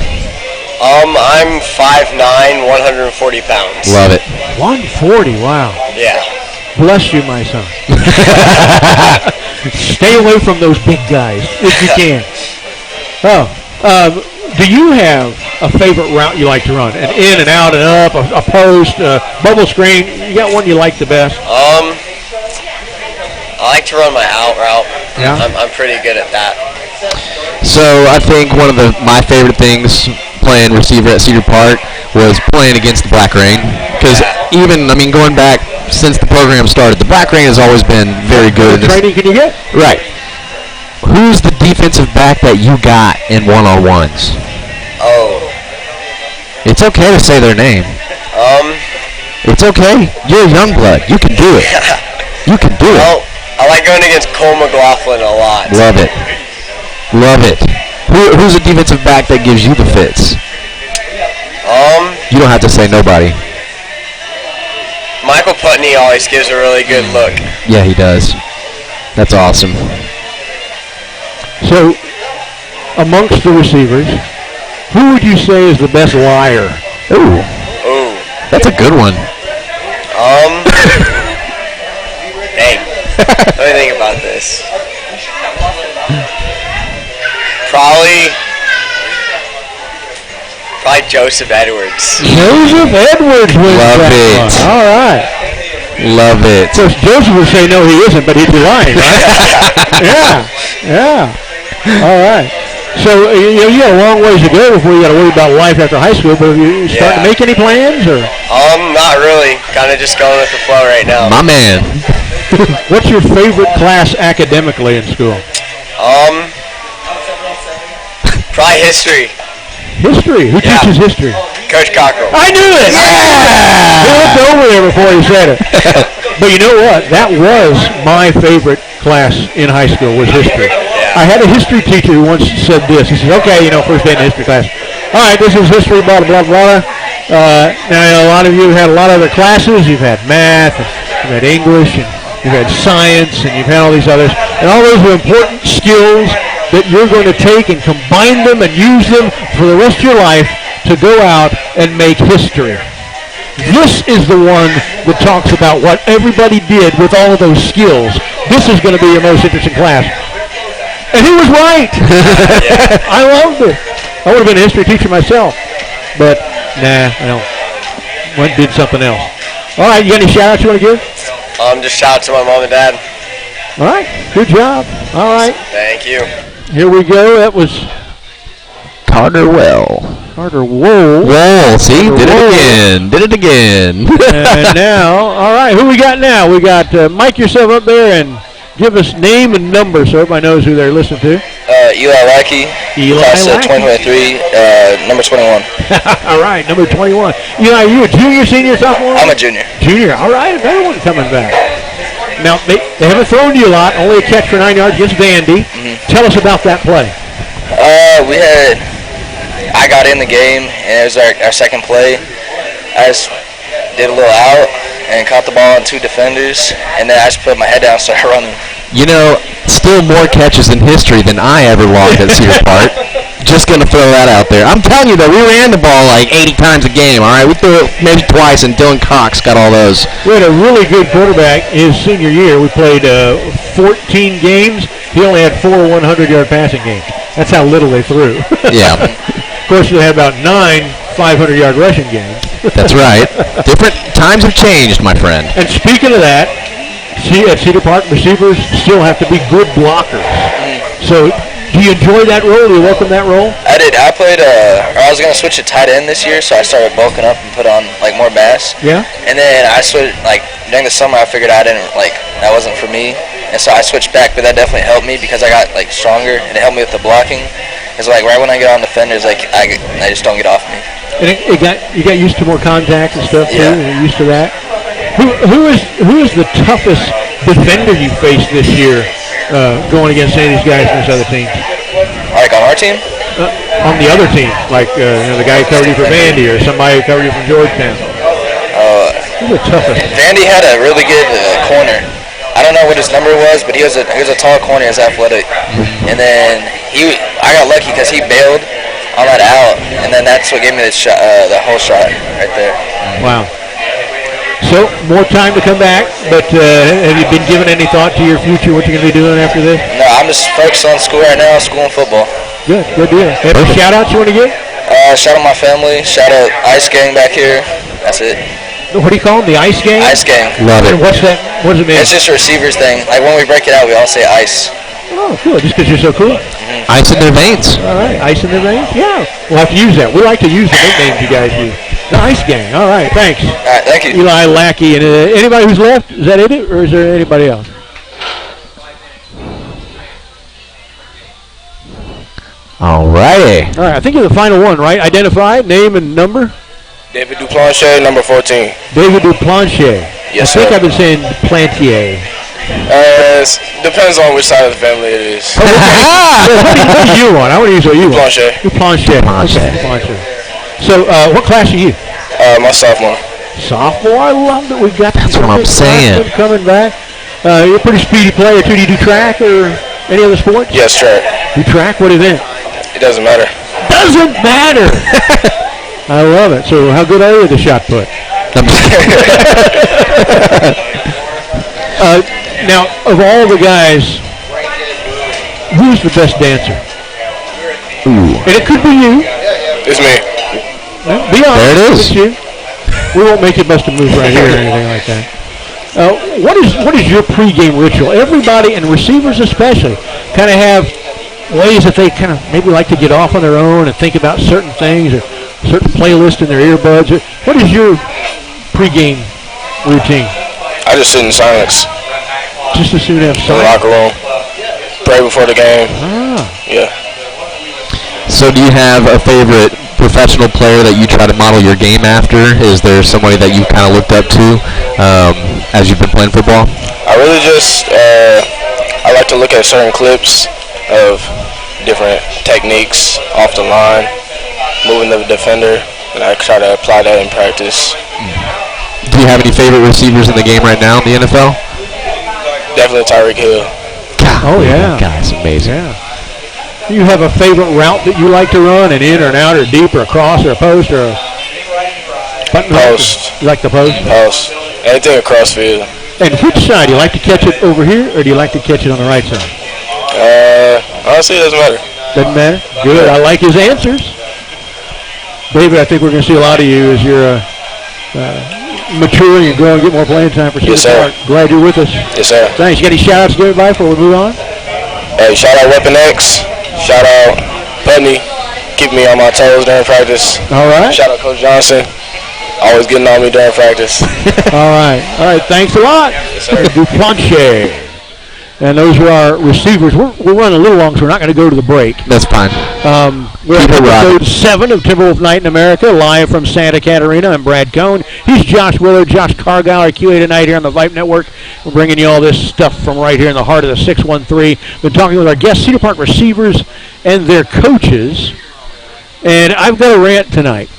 I'm 5'9", 140 pounds. Love it. 140, wow. Yeah. Bless you, my son. Stay away from those big guys if you can. Do you have a favorite route you like to run? An in and out and up, a post, bubble screen? You got one you like the best? I like to run my out route. Yeah. I'm pretty good at that. So I think one of my favorite things playing receiver at Cedar Park was playing against the Black Rain. Because going back since the program started, the Black Rain has always been very good. What training can you get? Right. Who's the defensive back that you got in one-on-ones? Oh. It's okay to say their name. It's okay. You're a young blood. You can do it. You can do it. I like going against Cole McLaughlin a lot. Love it. Love it. Who's a defensive back that gives you the fits? You don't have to say nobody. Michael Putney always gives a really good look. Yeah, he does. That's awesome. So, amongst the receivers, who would you say is the best liar? Ooh. That's a good one. Dang. Let me think about this. Probably Joseph Edwards. Joseph Edwards was Love it. One. All right. Love it. So Joseph would say no, he isn't, but he'd be lying, right? Yeah. All right. So you got a long ways to go before you got to worry about life after high school. But have you starting to make any plans, or? Not really. Kind of just going with the flow right now. My man. What's your favorite class academically in school? Probably history. History? Who teaches history? Coach Cockrell. I knew it! Yeah! He looked over there before he said it. But you know what? That was my favorite class in high school was history. Yeah. I had a history teacher who once said this. He said, okay, first day in history class. All right, this is history, blah, blah, blah. Now, a lot of you have had a lot of other classes. You've had math, and you've had English, and you've had science, and you've had all these others. And all those are important skills that you're going to take and combine them and use them for the rest of your life to go out and make history. This is the one that talks about what everybody did with all of those skills. This is going to be your most interesting class. And he was right. I loved it. I would have been a history teacher myself. But, nah, I don't. Went and did something else. All right, you got any shout-outs you want to give? Just shout out to my mom and dad. All right, good job. All right. Thank you. Here we go. That was Carter Well. Carter Wool. Well, see, Carter did it Wool. again. Did it again. And now, all right, who we got now? We got Mike yourself up there and give us name and number so everybody knows who they're listening to. Eli Lackey. Class of 2023, number 21. All right, number 21. Eli, are you a junior, senior, sophomore? I'm a junior. Junior. All right, another one coming back. Now, they haven't thrown you a lot, only a catch for 9 yards against Vandy. Tell us about that play. I got in the game, and it was our second play. I just did a little out and caught the ball on 2 defenders, and then I just put my head down and started running. You know, still more catches in history than I ever logged at Cedar Park. Just going to throw that out there. I'm telling you, though, we ran the ball like 80 times a game, all right? We threw it maybe twice, and Dylan Cox got all those. We had a really good quarterback his senior year. We played 14 games. He only had 4 100-yard passing games. That's how little they threw. Yeah. Of course, they had about 9 500-yard rushing games. That's right. Different times have changed, my friend. And speaking of that, at Cedar Park, receivers still have to be good blockers. So, do you enjoy that role? Do you welcome that role? I did. I was going to switch to tight end this year, so I started bulking up and put on, more mass. Yeah? And then I switched, during the summer, I figured that wasn't for me. And so I switched back, but that definitely helped me because I got, stronger, and it helped me with the blocking. It's right when I get on defenders, I just don't get off me. And you got used to more contact and stuff, too? Yeah. And you're used to that? Who is the toughest defender you faced this year going against any of these guys from these other teams? On our team? On the other team, the guy who covered you for Vandy or somebody who covered you from Georgetown. Who's the toughest? Vandy had a really good corner. I don't know what his number was, but he was a tall corner. He was athletic, and then I got lucky because he bailed on that out, and then that's what gave me the whole shot right there. Wow. So, more time to come back, but have you been given any thought to your future, what you're going to be doing after this? No, I'm just focused on school right now, school and football. Good deal. Any shout-outs you want to give? Shout out my family, shout out Ice Gang back here. That's it. What do you call them, the Ice Gang? Ice Gang. Love it. And what's that? What does it mean? It's just a receivers thing. When we break it out, we all say ice. Oh, cool. Just because you're so cool. Ice in their veins. All right. Ice in their veins? Yeah. We'll have to use that. We like to use the nicknames you guys use. The Ice Gang. All right. Thanks. All right. Thank you. Eli Lackey. And anybody who's left? Is that it? Or is there anybody else? All righty. All right. I think you're the final one, right? Identify, name, and number. David Duplanche, number 14. David Duplanche. Yes, I think sir. I've been saying Plantier. Depends on which side of the family it is. What do you want? I want to use what you want. Duplanche. Duplanche. So, what class are you? My sophomore. Sophomore? I love that we've got That's what I'm saying. coming back. You're a pretty speedy player, too. Do you do track or any other sports? Yes, track. You track? What event? It doesn't matter. Doesn't matter! I love it. So, how good are you at the shot put? Now, of all the guys, who's the best dancer? Ooh. And it could be you. It's me. Be honest. There it is. It's you. We won't make you bust a move right here or anything like that. What is your pregame ritual? Everybody, and receivers especially, kind of have ways that they kind of maybe like to get off on their own and think about certain things or certain playlists in their earbuds. What is your pregame routine? I just sit in silence. Just as soon as In the locker room. Pray before the game. Yeah. So do you have a favorite professional player that you try to model your game after? Is there somebody that you kind of looked up to as you've been playing football? I really just, I like to look at certain clips of different techniques off the line, moving the defender, and I try to apply that in practice. Do you have any favorite receivers in the game right now in the NFL? Definitely Tyreek Hill. God, Oh, yeah. that guy's amazing. Yeah. Do you have a favorite route that you like to run, an in or an out or deep or a cross or a post or a... Post. You like the post? Post. Anything across field. And which side? Do you like to catch it over here, or do you like to catch it on the right side? Honestly, it doesn't matter. Doesn't matter? Good. I like his answers. David, I think we're going to see a lot of you as you're maturing and growing and get more playing time for Cedar Park. Glad you're with us. Yes, sir. Thanks. You got any shout-outs to give everybody before we move on? Hey, shout out Weapon X. Shout out Putney. Keep me on my toes during practice. All right. Shout out Coach Johnson. Always getting on me during practice. All right. All right. Thanks a lot. Yes, sir. Duplanche. And those are our receivers. We're running a little long, so we're not going to go to the break. That's fine. We're at episode 7 of Timberwolf Night in America, live from Santa Catarina. I'm Brad Cohn. He's Josh Willard, Josh Cargyle, our QA tonight here on the Vype Network. We're bringing you all this stuff from right here in the heart of the 613. Been talking with our guests, Cedar Park receivers and their coaches. And I've got a rant tonight.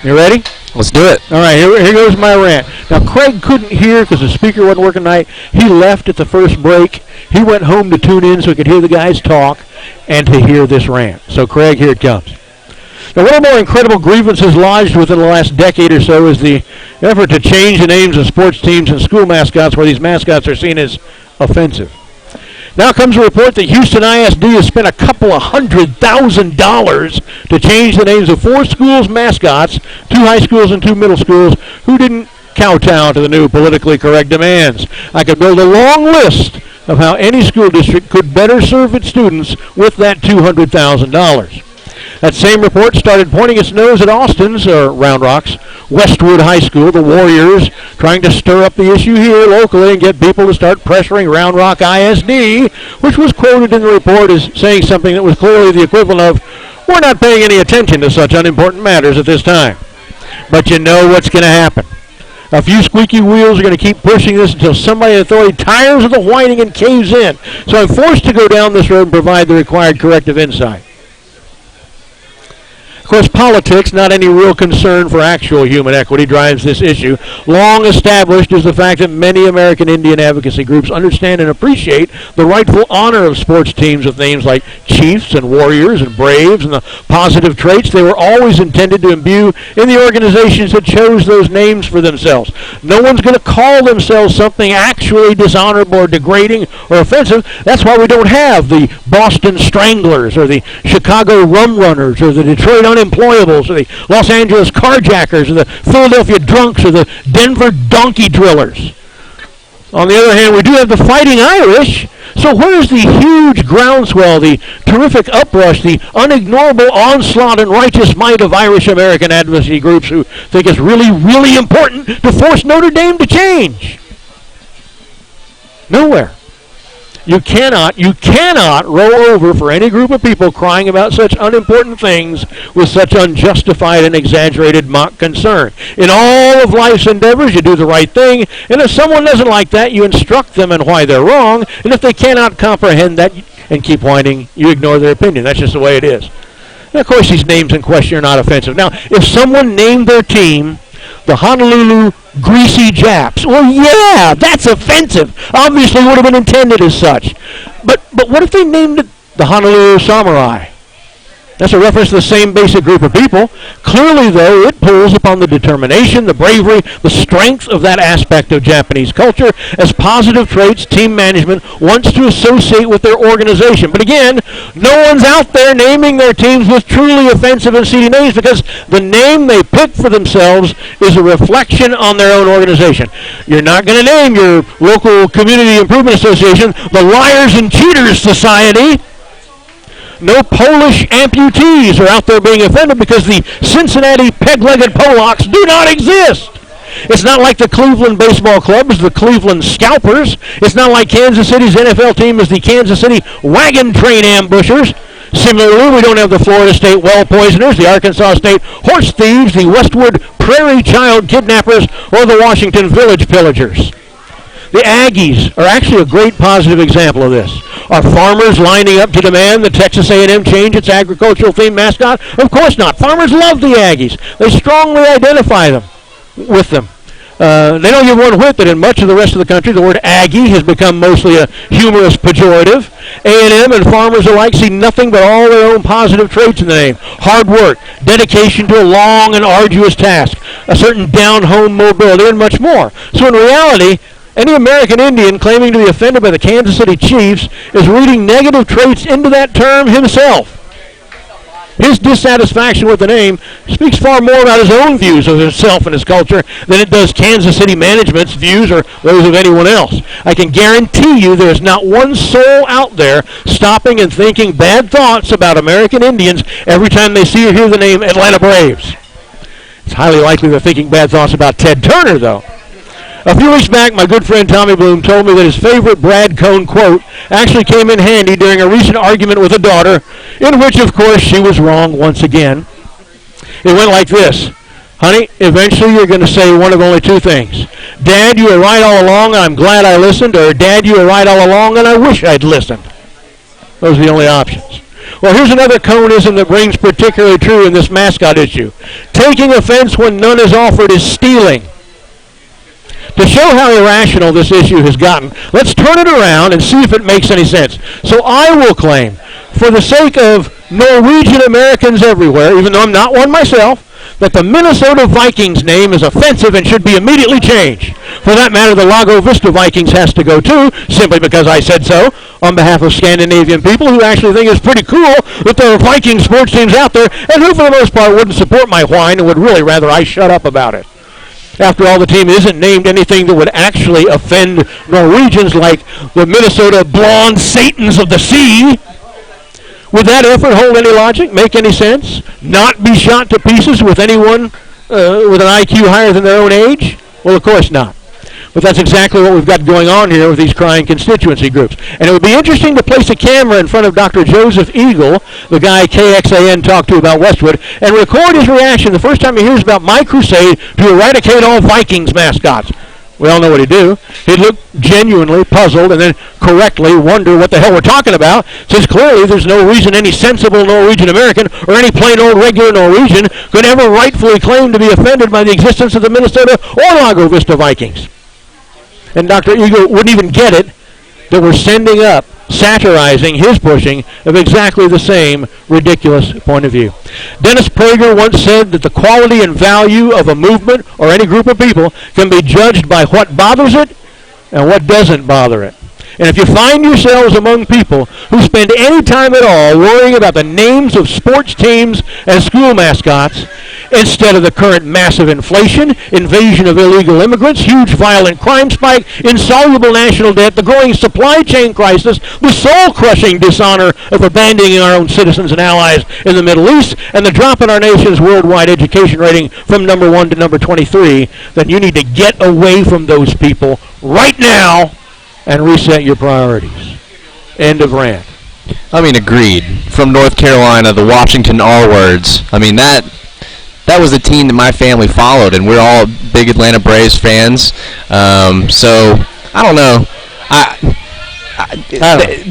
You ready? Let's do it. All right, here goes my rant. Now, Craig couldn't hear because the speaker wasn't working tonight. He left at the first break. He went home to tune in so he could hear the guys talk and to hear this rant. So, Craig, here it comes. Now, one of the more incredible grievances lodged within the last decade or so is the effort to change the names of sports teams and school mascots where these mascots are seen as offensive. Now comes a report that Houston ISD has spent a couple of $100,000 to change the names of 4 schools' mascots, 2 high schools and 2 middle schools, who didn't kowtow to the new politically correct demands. I could build a long list of how any school district could better serve its students with that $200,000. That same report started pointing its nose at Austin's, or Round Rock's, Westwood High School, the Warriors, trying to stir up the issue here locally and get people to start pressuring Round Rock ISD, which was quoted in the report as saying something that was clearly the equivalent of, "We're not paying any attention to such unimportant matters at this time." But you know what's going to happen. A few squeaky wheels are going to keep pushing this until somebody in authority tires of the whining and caves in. So I'm forced to go down this road and provide the required corrective insight. Of course, politics, not any real concern for actual human equity, drives this issue. Long established is the fact that many American Indian advocacy groups understand and appreciate the rightful honor of sports teams with names like Chiefs and Warriors and Braves and the positive traits they were always intended to imbue in the organizations that chose those names for themselves. No one's going to call themselves something actually dishonorable or degrading or offensive. That's why we don't have the Boston Stranglers or the Chicago Rum Runners or the Detroit Unemployables or the Los Angeles Carjackers or the Philadelphia Drunks or the Denver Donkey Drillers. On the other hand, we do have the Fighting Irish. So where's the huge groundswell, the terrific uprush, the unignorable onslaught and righteous might of Irish American advocacy groups who think it's really, really important to force Notre Dame to change? Nowhere. You cannot roll over for any group of people crying about such unimportant things with such unjustified and exaggerated mock concern. In all of life's endeavors, you do the right thing, and if someone doesn't like that, you instruct them in why they're wrong, and if they cannot comprehend that and keep whining, you ignore their opinion. That's just the way it is. And of course, these names in question are not offensive. Now, if someone named their team the Honolulu Greasy Japs, well, yeah, that's offensive. Obviously would have been intended as such. But what if they named it the Honolulu Samurai? That's a reference to the same basic group of people. Clearly, though, it pulls upon the determination, the bravery, the strength of that aspect of Japanese culture as positive traits team management wants to associate with their organization. But again, no one's out there naming their teams with truly offensive and seedy names because the name they pick for themselves is a reflection on their own organization. You're not going to name your local community improvement association the Liars and Cheaters Society. No Polish amputees are out there being offended because the Cincinnati peg-legged Polacks do not exist. It's not like the Cleveland Baseball Club is the Cleveland Scalpers. It's not like Kansas City's NFL team is the Kansas City Wagon Train Ambushers. Similarly, we don't have the Florida State Well Poisoners, the Arkansas State Horse Thieves, the Westwood Prairie Child Kidnappers, or the Washington Village Pillagers. The Aggies are actually a great positive example of this. Are farmers lining up to demand that Texas A&M change its agricultural-themed mascot? Of course not. Farmers love the Aggies. They strongly identify with them. They don't give one whit that in much of the rest of the country, the word Aggie has become mostly a humorous pejorative. A&M and farmers alike see nothing but all their own positive traits in the name. Hard work, dedication to a long and arduous task, a certain down-home mobility, and much more. So in reality, any American Indian claiming to be offended by the Kansas City Chiefs is reading negative traits into that term himself. His dissatisfaction with the name speaks far more about his own views of himself and his culture than it does Kansas City management's views or those of anyone else. I can guarantee you there's not one soul out there stopping and thinking bad thoughts about American Indians every time they see or hear the name Atlanta Braves. It's highly likely they're thinking bad thoughts about Ted Turner, though. A few weeks back, my good friend Tommy Bloom told me that his favorite Brad Cohn quote actually came in handy during a recent argument with a daughter, in which, of course, she was wrong once again. It went like this. Honey, eventually you're going to say one of only two things. Dad, you were right all along, and I'm glad I listened, or Dad, you were right all along, and I wish I'd listened. Those are the only options. Well, here's another Cohnism that rings particularly true in this mascot issue. Taking offense when none is offered is stealing. To show how irrational this issue has gotten, let's turn it around and see if it makes any sense. So I will claim, for the sake of Norwegian Americans everywhere, even though I'm not one myself, that the Minnesota Vikings name is offensive and should be immediately changed. For that matter, the Lago Vista Vikings has to go too, simply because I said so, on behalf of Scandinavian people who actually think it's pretty cool that there are Viking sports teams out there and who for the most part wouldn't support my whine and would really rather I shut up about it. After all, the team isn't named anything that would actually offend Norwegians like the Minnesota Blonde Satans of the Sea. Would that effort hold any logic, make any sense? Not be shot to pieces with anyone with an IQ higher than their own age? Well, of course not. But that's exactly what we've got going on here with these crying constituency groups. And it would be interesting to place a camera in front of Dr. Joseph Eagle, the guy KXAN talked to about Westwood, and record his reaction the first time he hears about my crusade to eradicate all Vikings mascots. We all know what he'd do. He'd look genuinely puzzled and then correctly wonder what the hell we're talking about, since clearly there's no reason any sensible Norwegian American or any plain old regular Norwegian could ever rightfully claim to be offended by the existence of the Minnesota or Lago Vista Vikings. And Dr. Eagle wouldn't even get it that we're sending up, satirizing his pushing of exactly the same ridiculous point of view. Dennis Prager once said that the quality and value of a movement or any group of people can be judged by what bothers it and what doesn't bother it. And if you find yourselves among people who spend any time at all worrying about the names of sports teams and school mascots, instead of the current massive inflation, invasion of illegal immigrants, huge violent crime spike, insoluble national debt, the growing supply chain crisis, the soul-crushing dishonor of abandoning our own citizens and allies in the Middle East, and the drop in our nation's worldwide education rating from number 1 to number 23, then you need to get away from those people right now and reset your priorities. End of rant. I mean, agreed. From North Carolina, the Washington R-words. I mean, that was the team that my family followed, and we're all big Atlanta Braves fans. So, I don't know.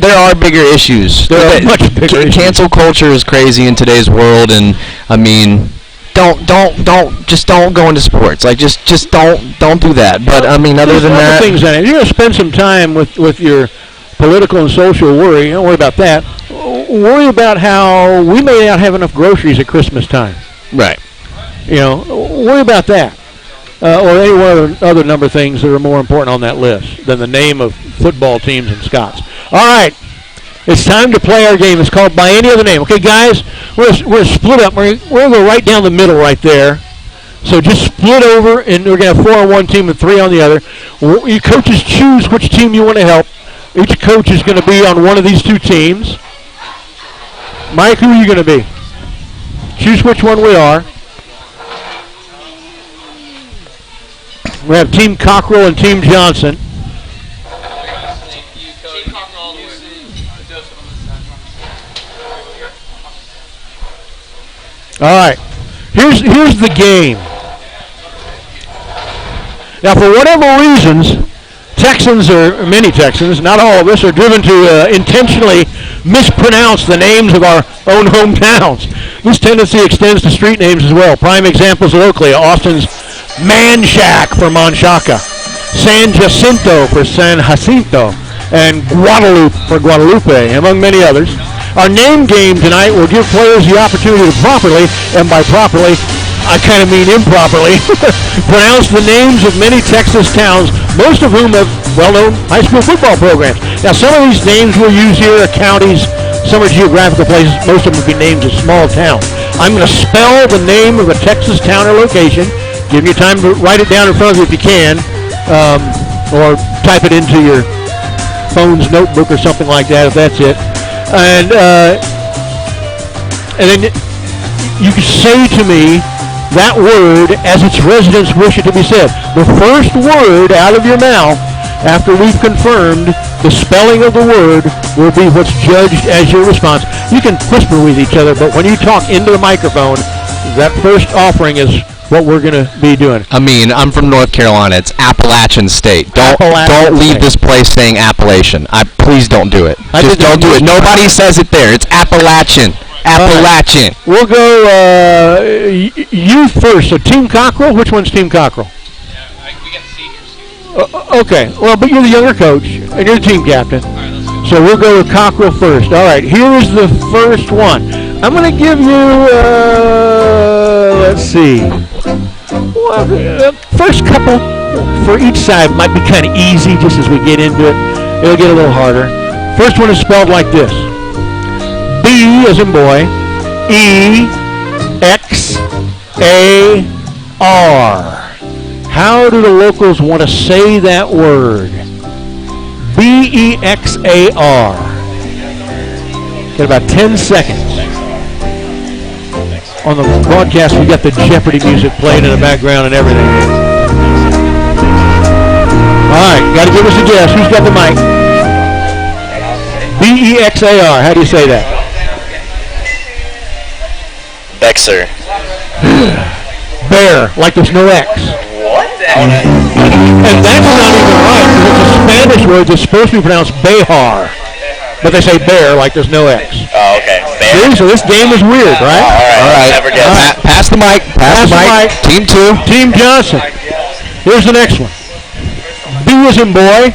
There are bigger issues. There are much bigger issues. Cancel culture is crazy in today's world, and, I mean, don't go into sports. Like, just don't do that. But, I mean, other than that. Things in it. You're going to spend some time with your political and social worry. Don't worry about that. Worry about how we may not have enough groceries at Christmas time. Right. You know, worry about that. Or any one other number of things that are more important on that list than the name of football teams and Scots. All right. It's time to play our game. It's called By Any Other Name. Okay, guys, we're split up. We're going to go right down the middle right there. So just split over, and we're going to have 4 on one team and 3 on the other. You coaches choose which team you want to help. Each coach is going to be on one of these 2 teams. Mike, who are you going to be? Choose which one we are. We have Team Cockrell and Team Johnson. All right. Here's the game. Now, for whatever reasons, many Texans, not all of us, are driven to intentionally mispronounce the names of our own hometowns. This tendency extends to street names as well. Prime examples locally: Austin's Man Shack for Manchaca, San Jacinto for San Jacinto, and Guadalupe for Guadalupe, among many others. Our name game tonight will give players the opportunity to properly, and by properly, I kind of mean improperly, pronounce the names of many Texas towns, most of whom have well-known high school football programs. Now, some of these names we'll use here are counties, some are geographical places, most of them will be names of small towns. I'm going to spell the name of a Texas town or location. Give you time to write it down in front of you if you can, or type it into your phone's notebook or something like that if that's it. And then you can say to me that word as its residents wish it to be said. The first word out of your mouth after we've confirmed the spelling of the word will be what's judged as your response. You can whisper with each other, but when you talk into the microphone, that first offering is what we're going to be doing. I mean, I'm from North Carolina. It's Appalachian State. Don't leave this place saying Appalachian. Please don't do it. Just don't do it. Nobody says it there. It's Appalachian. Appalachian. We'll go you first. So Team Cockrell. Which one's Team Cockrell? We got the seniors. Okay. Well, but you're the younger coach, and you're the team captain. So we'll go with Cockrell first. All right. Here is the first one. I'm going to give you, let's see. Well, first couple for each side might be kind of easy just as we get into it. It'll get a little harder. First one is spelled like this. B as in boy, E-X-A-R. How do the locals want to say that word? B-E-X-A-R. Got about 10 seconds. On the broadcast, we got the Jeopardy music playing in the background and everything. All right, got to give us a guess. Who's got the mic? B-E-X-A-R. How do you say that? Bexer. Bear, like there's no X. What? And that's not even right, because it's a Spanish word that's supposed to be pronounced Behar. But they say bear like there's no X. Oh, okay. Bear. See, so this game is weird, right? All right. Never guess. Right. Pass the mic. Pass the mic. Team 2. Team Johnson. Here's the next one. B as in boy.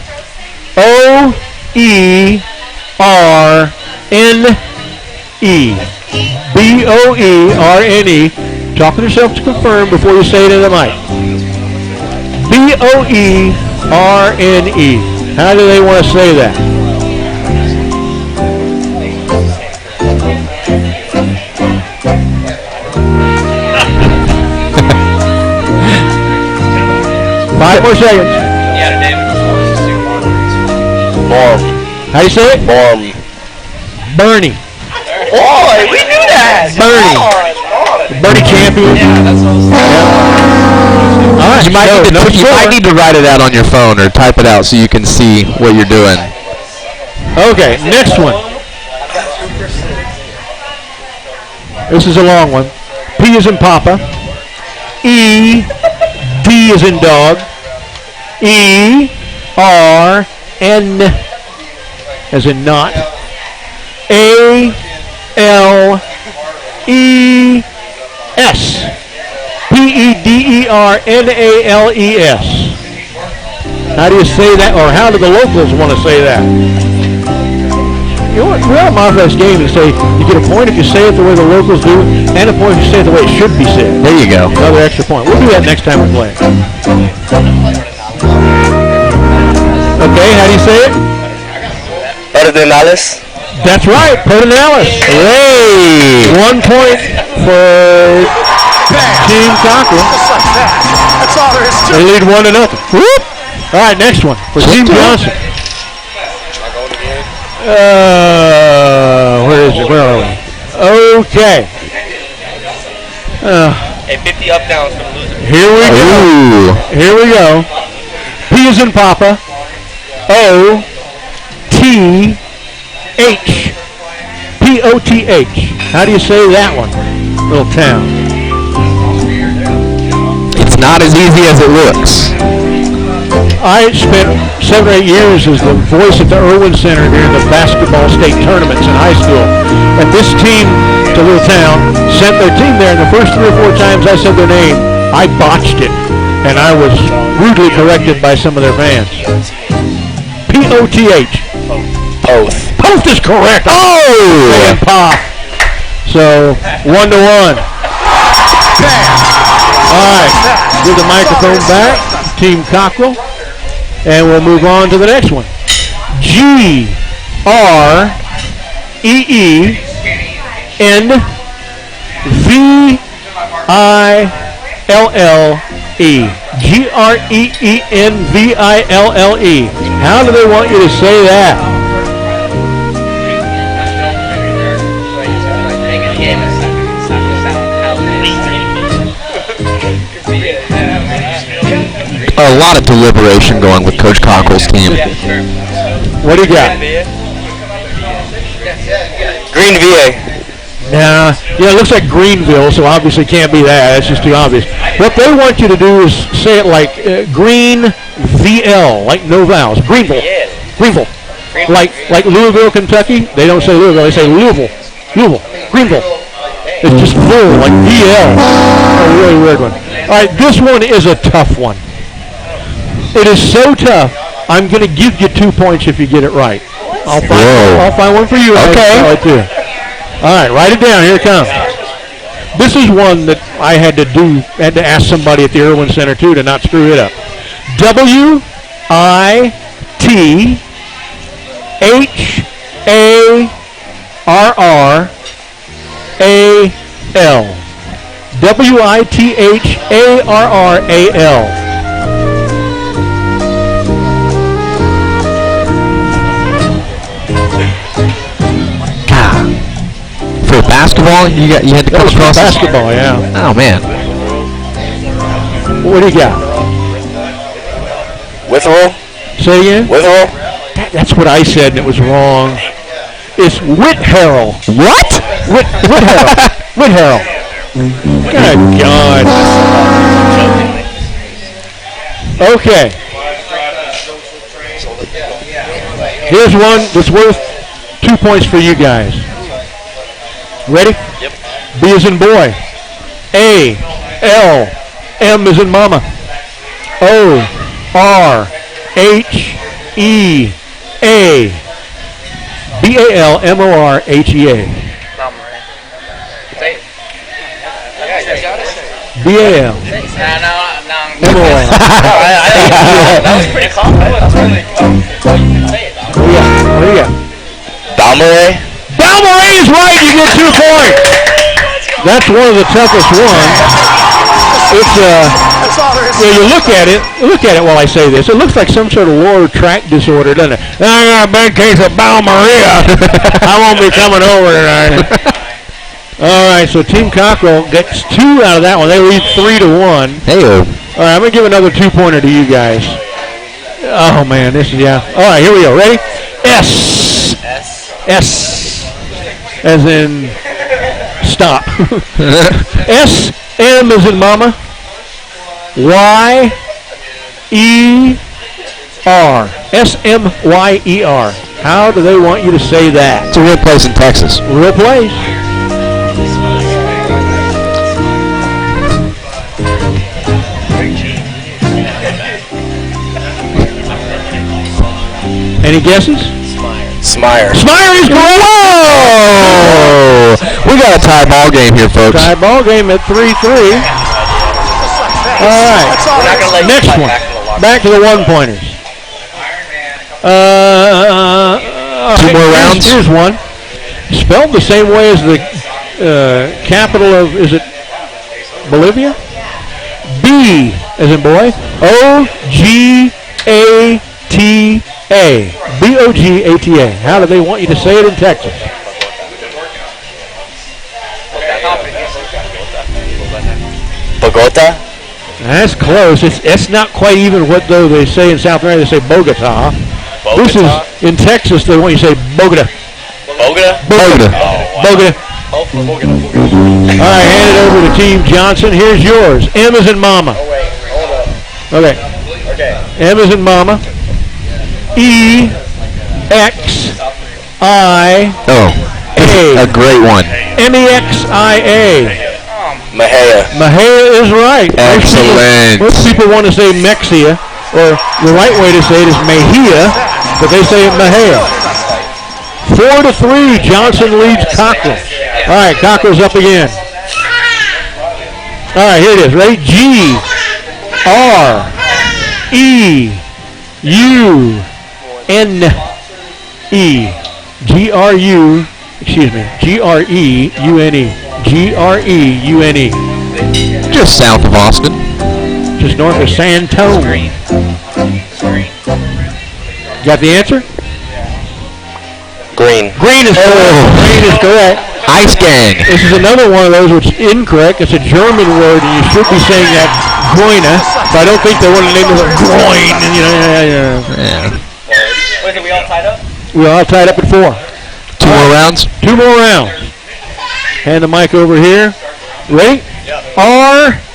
O-E-R-N-E. B-O-E-R-N-E. Talk to yourself to confirm before you say it in the mic. B-O-E-R-N-E. How do they want to say that? 5 more seconds. Yeah, David. Borm. How do you say it? Borm. Bernie. Boy, we knew that. Bernie. Bernie champion. Yeah, that's what I was saying. All right. You might need to write it out on your phone or type it out so you can see what you're doing. Okay, next one. This is a long one. P is in Papa. E. D is in dog. E. R. N as in not. A. L. E. S. P-E-D-E-R-N-A-L-E-S. How do you say that, or how do the locals want to say that? You know what? We're out of my first game and say you get a point if you say it the way the locals do, and a point if you say it the way it should be said. There you go. Another extra point. We'll do that next time we play. Okay, how do you say it? Pedernales. That's right, Pedernales. Hey! 1 point for Team Cockrell. That's all there is to They lead 1-0. Whoop! All right, next one for Team Johnson. Where is it? Where are we? Okay. Hey, 50 up down is gonna lose it. Here we go. Ooh. Here we go. P is in Papa. O-T-H. P-O-T-H. How do you say that one? Little town. It's not as easy as it looks. I spent 7 or 8 years as the voice at the Irwin Center during the basketball state tournaments in high school. And this team, to little town, sent their team there, and the first 3 or 4 times I said their name, I botched it. And I was rudely corrected by some of their fans. P-O-T-H. Poth. Poth is correct. Oh! And pop. So, 1-1. All right, give the microphone back, Team Cockrell, and we'll move on to the next one. Greenville. Greenville. How do they want you to say that? A lot of deliberation going with Coach Cockrell's team. What do you got? Greenville. Yeah, it looks like Greenville, so obviously can't be that. That's just too obvious. What they want you to do is say it like Green VL, like no vowels. Greenville. Greenville. Like Louisville, Kentucky. They don't say Louisville, they say Louisville. Greenville. It's just full, like VL. A really weird one. All right, this one is a tough one. It is so tough, I'm going to give you 2 points if you get it right. I'll find one for you. Okay. All right, write it down. Here it comes. This is one that I had to ask somebody at the Irwin Center, too, to not screw it up. WITHARL. WITHARRAL. For basketball, you had to come across basketball, yeah. Oh man. What do you got? Witherell? Say again? Witherell? That's what I said, and it was wrong. It's Whitharrell. What? Whitharrell. Whitharrell. Good God. Okay. Here's one that's worth 2 points for you guys. Ready? Yep. B as in boy. A, L, M as in mama. O, R, H, E, A. BALMORHEA. BAL. MOR. That was pretty calm. What do you got? Balmorhea? Balmorhea is right. You get 2 points. That's one of the toughest ones. It's you look at it while I say this. It looks like some sort of lower tract disorder, doesn't it? I got a bad case of Balmorhea. I won't be coming over tonight. All right, so Team Cockrell gets 2 out of that one. They lead 3-1. Hey-o. All right, I'm gonna give another 2-pointer to you guys. Oh man, this is All right, here we go. Ready? S. As in stop. S M as in mama. Y E R. SMYER. How do they want you to say that? It's a real place in Texas. Real place. Any guesses? Smire. Smire is correct. Whoa! We got a tie ball game here, folks. Tie ball game at 3-3. All right. Next one. Back to the 1-pointers. Two more rounds. Here's one. Spelled the same way as the capital of, is it Bolivia? B as in boy. O-G-A-T-A. B-O-G-A-T-A. How do they want you to say it in Texas? Bogota? That's close. It's not quite even what though they say in South America. They say Bogota. This is in Texas. They want you to say Bogota. Bogota? Bogota. Oh, wow. Bogota. Oh, Bogota. All right, hand it over to Team Johnson. Here's yours. M as in mama. Oh, wait. Hold up. Okay. Okay. M as in mama. E-X-I-A. Oh, a great one. M-E-X-I-A. Mahia. Mahia is right. Excellent. Most people want to say Mexia, or the right way to say it is Mejia, but they say it Mahia. 4-3, Johnson leads Cockrell. All right, Cockrell's up again. All right, here it is. Ready? G-R-E-U-N-E. G-R-U, excuse me, G-R-E-U-N-E. G-R-E-U-N-E. Just south of Austin. Just north of San Antonio. Got the answer? Green. Green is correct. Green is correct. Ice Gang. This is another one of those which is incorrect. It's a German word, and you should be saying that Groine. So I don't think they want to name it Groin. Yeah. Wait, are we all tied up? We're all tied up at 4. 2 more rounds? 2 more rounds. Hand the mic over here. Ready? Yep. R-E-F,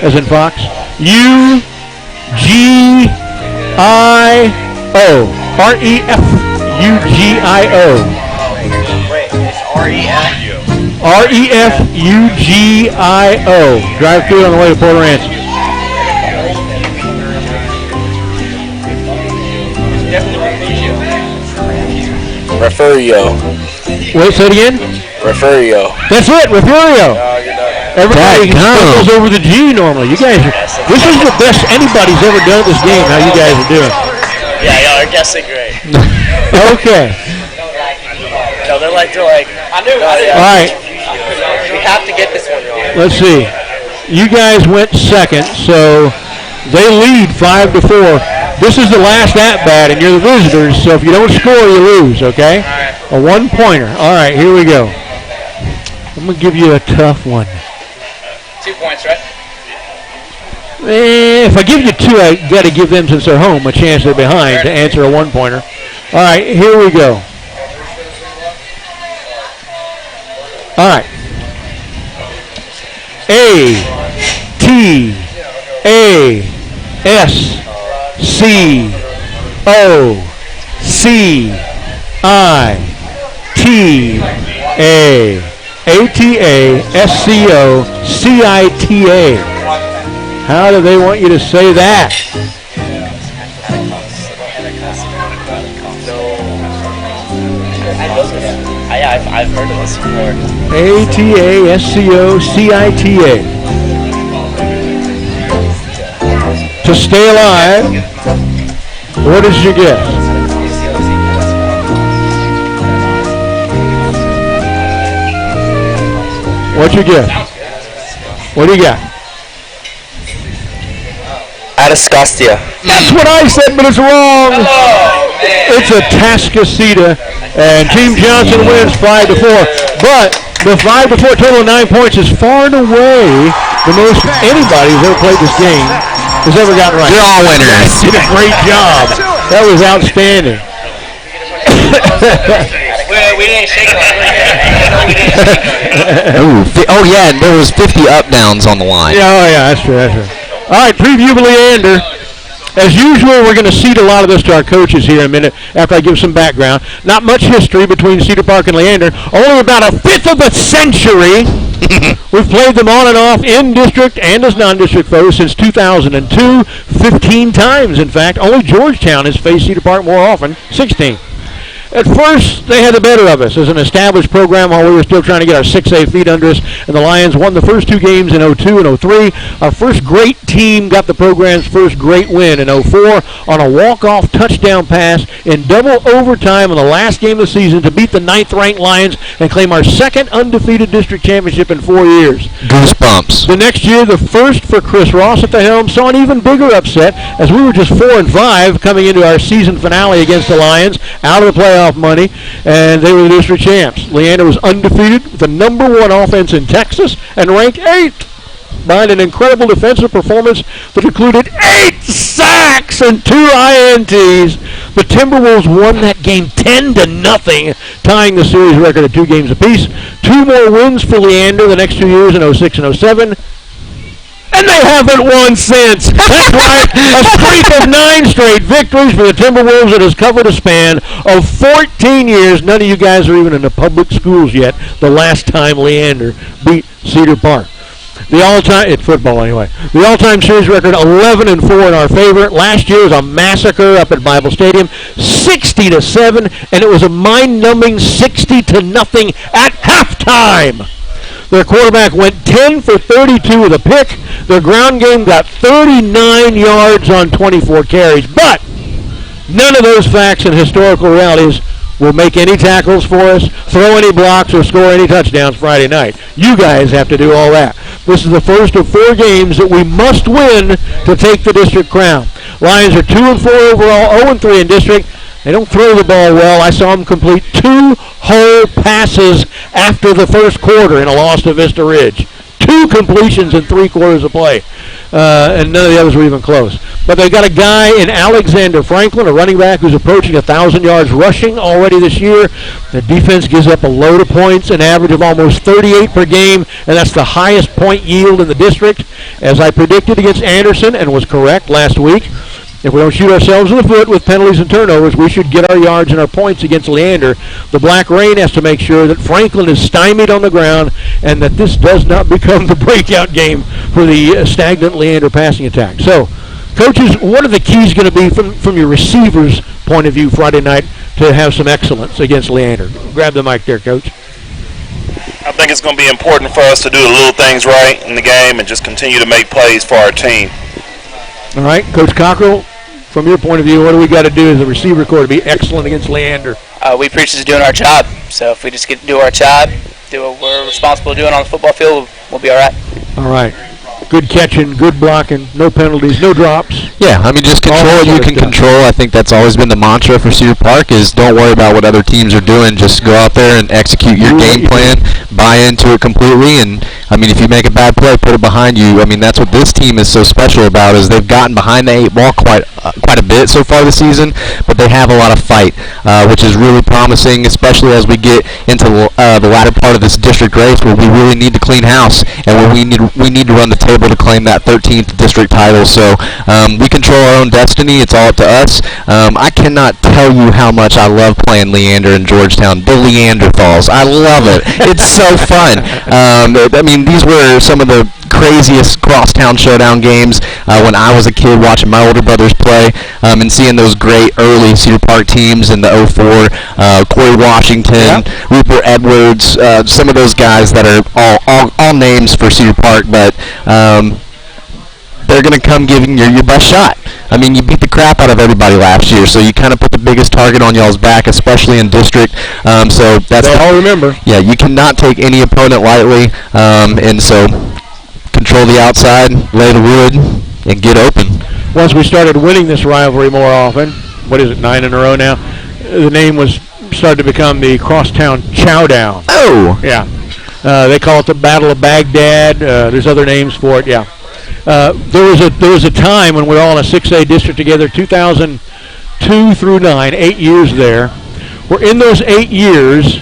as in Fox, U-G-I-O. R-E-F-U-G-I-O. Wait, it's R-E-F? R-E-F-U-G-I-O. Drive through on the way to Port Aransas. Referio. Wait, say it again? Referio. That's it, Referio. Everybody stumbles over the G normally. You guys, this is the best anybody's ever done at this game, how you guys are doing. Yeah, y'all are guessing great. Okay. No, they're like, I knew. All right. We have to get this one wrong. Let's see. You guys went second, so they lead 5-4. This is the last at-bat, and you're the visitors, so if you don't score, you lose, okay? A 1-pointer. All right, here we go. I'm going to give you a tough one. 2 points, right? If I give you 2, I got to give them, since they're home, a chance they're behind to answer a 1-pointer. All right, here we go. All right. A-T-A-S-C-O-C-I-T-A. A-T-A-S-C-O-C-I-T-A. How do they want you to say that? I've heard of this before. A-T-A-S-C-O-C-I-T-A. To stay alive, what is your guess? What's your guess? What do you got? Atascostia. That's what I said, but it's wrong. It's a Tascasita, and Team Johnson wins 5-4. But the 5-4 total of 9 points is far and away the most anybody who's ever played this game has ever gotten right. You're all winners. You did a great job. That was outstanding. We didn't shake it. Oh, yeah, there was 50 up-downs on the line. Yeah, that's true. All right, preview of Leander. As usual, we're going to cede a lot of this to our coaches here in a minute after I give some background. Not much history between Cedar Park and Leander. Only about a fifth of a century. We've played them on and off in district and as non-district foes since 2002. 15 times, in fact. Only Georgetown has faced Cedar Park more often, 16. At first, they had the better of us as an established program while we were still trying to get our 6A feet under us, and the Lions won the first 2 games in 02 and 03. Our first great team got the program's first great win in 04 on a walk-off touchdown pass in double overtime in the last game of the season to beat the 9th-ranked Lions and claim our second undefeated district championship in 4 years. Goosebumps. The next year, the first for Chris Ross at the helm, saw an even bigger upset as we were just 4-5 coming into our season finale against the Lions, out of the playoff money, and they were the district champs. Leander was undefeated with the #1 offense in Texas and ranked 8th behind an incredible defensive performance that included 8 sacks and 2 INTs. The Timberwolves won that game 10-0, tying the series record at 2 games apiece. 2 more wins for Leander the next 2 years in 06 and 07. And they haven't won since. That's right. A streak of 9 straight victories for the Timberwolves that has covered a span of 14 years. None of you guys are even in the public schools yet. The last time Leander beat Cedar Park. The all-time, it's football anyway, the all-time series record 11-4 in our favor. Last year was a massacre up at Bible Stadium, 60-7, and it was a mind-numbing 60-0 at halftime. Their quarterback went 10 for 32 with a pick. Their ground game got 39 yards on 24 carries. But none of those facts and historical realities will make any tackles for us, throw any blocks, or score any touchdowns Friday night. You guys have to do all that. This is the first of 4 games that we must win to take the district crown. Lions are 2-4 overall, 0-3 in district. They don't throw the ball well. I saw them complete 2 whole passes after the first quarter in a loss to Vista Ridge. 2 completions in 3 quarters of play. And none of the others were even close. But they got a guy in Alexander Franklin, a running back who's approaching 1,000 yards rushing already this year. The defense gives up a load of points, an average of almost 38 per game, and that's the highest point yield in the district. As I predicted against Anderson and was correct last week, if we don't shoot ourselves in the foot with penalties and turnovers, we should get our yards and our points against Leander. The Black Rain has to make sure that Franklin is stymied on the ground and that this does not become the breakout game for the stagnant Leander passing attack. So, coaches, what are the keys going to be from your receivers' point of view Friday night to have some excellence against Leander? Grab the mic there, Coach. I think it's going to be important for us to do the little things right in the game and just continue to make plays for our team. All right, Coach Cockrell, from your point of view, what do we got to do as a receiver corps to be excellent against Leander? We preach is doing our job. So if we just get to do our job, do what we're responsible doing on the football field, we'll be all right. All right. Good catching, good blocking, no penalties, no drops. Yeah, I mean, just control what you can control. I think that's always been the mantra for Cedar Park is don't worry about what other teams are doing. Just go out there and execute your game plan, buy into it completely, and, I mean, if you make a bad play, put it behind you. I mean, that's what this team is so special about is they've gotten behind the 8 ball quite a bit so far this season, but they have a lot of fight, which is really promising, especially as we get into the latter part of this district race where we really need to clean house and where we need to run the table to claim that 13th district title. So we control our own destiny. It's all up to us. I cannot tell you how much I love playing Leander in Georgetown. The Leanderthals. I love it. It's so fun. I mean, these were some of the craziest crosstown showdown games when I was a kid watching my older brothers play and seeing those great early Cedar Park teams in the 04, Corey Washington, Rupert Edwards, some of those guys that are all names for Cedar Park, but they're going to come giving your best shot. I mean, you beat the crap out of everybody last year, so you kind of put the biggest target on y'all's back, especially in district. So that's all remember. Yeah, you cannot take any opponent lightly, and so control the outside, lay the wood, and get open. Once we started winning this rivalry more often, what is it, 9 in a row now? The name was started to become the Crosstown Chowdown. Oh! Yeah. They call it the Battle of Baghdad. There's other names for it, yeah. There was a time when we were all in a 6A district together, 2002 through 9, 8 years there. We're in those 8 years,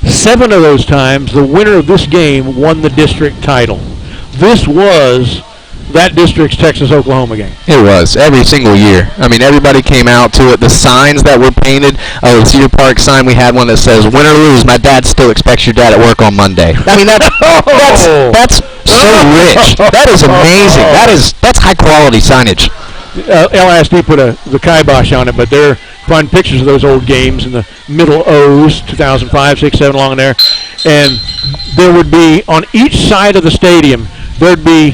7 of those times, the winner of this game won the district title. This was that district's Texas-Oklahoma game. It was, every single year. I mean, everybody came out to it. The signs that were painted, the Cedar Park sign, we had one that says, win or lose, my dad still expects your dad at work on Monday. I mean, that's so rich. That is amazing. That's high-quality signage. LISD put the kibosh on it, but they're find pictures of those old games in the middle O's, 2005, 6, 7, along in there. And there would be, on each side of the stadium, there'd be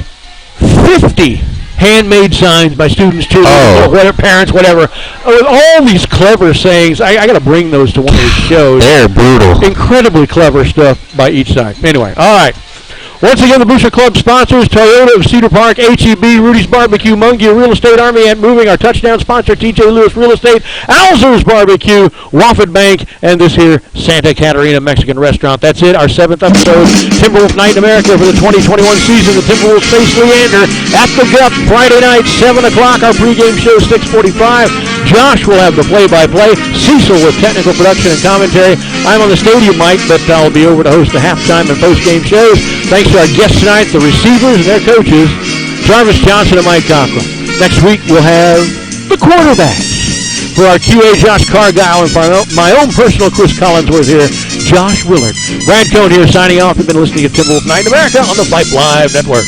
50 handmade signs by students, cheerleaders, whatever, parents, whatever, with all these clever sayings. I got to bring those to one of these shows. They're brutal. Incredibly clever stuff by each side. Anyway, all right. Once again, the Booster Club sponsors Toyota of Cedar Park, HEB, Rudy's Barbecue, Mungia Real Estate, Army and Moving, our touchdown sponsor, TJ Lewis Real Estate, Alzer's Barbecue, Wofford Bank, and this here Santa Catarina Mexican Restaurant. That's it, our 7th episode, Timberwolf Night in America for the 2021 season. The Timberwolves face Leander at the Gup Friday night, 7 o'clock. Our pregame show, 6:45. Josh will have the play-by-play. Cecil with technical production and commentary. I'm on the stadium mic, but I'll be over to host the halftime and post-game shows. Thanks to our guests tonight, the receivers and their coaches, Jarvis Johnson and Mike Cockrell. Next week, we'll have the quarterbacks. For our QA, Josh Cargile, and for my own personal Chris Collinsworth here, Josh Willard. Brad Cohn here signing off. You've been listening to Timberwolf Night in America on the Vype Live Network.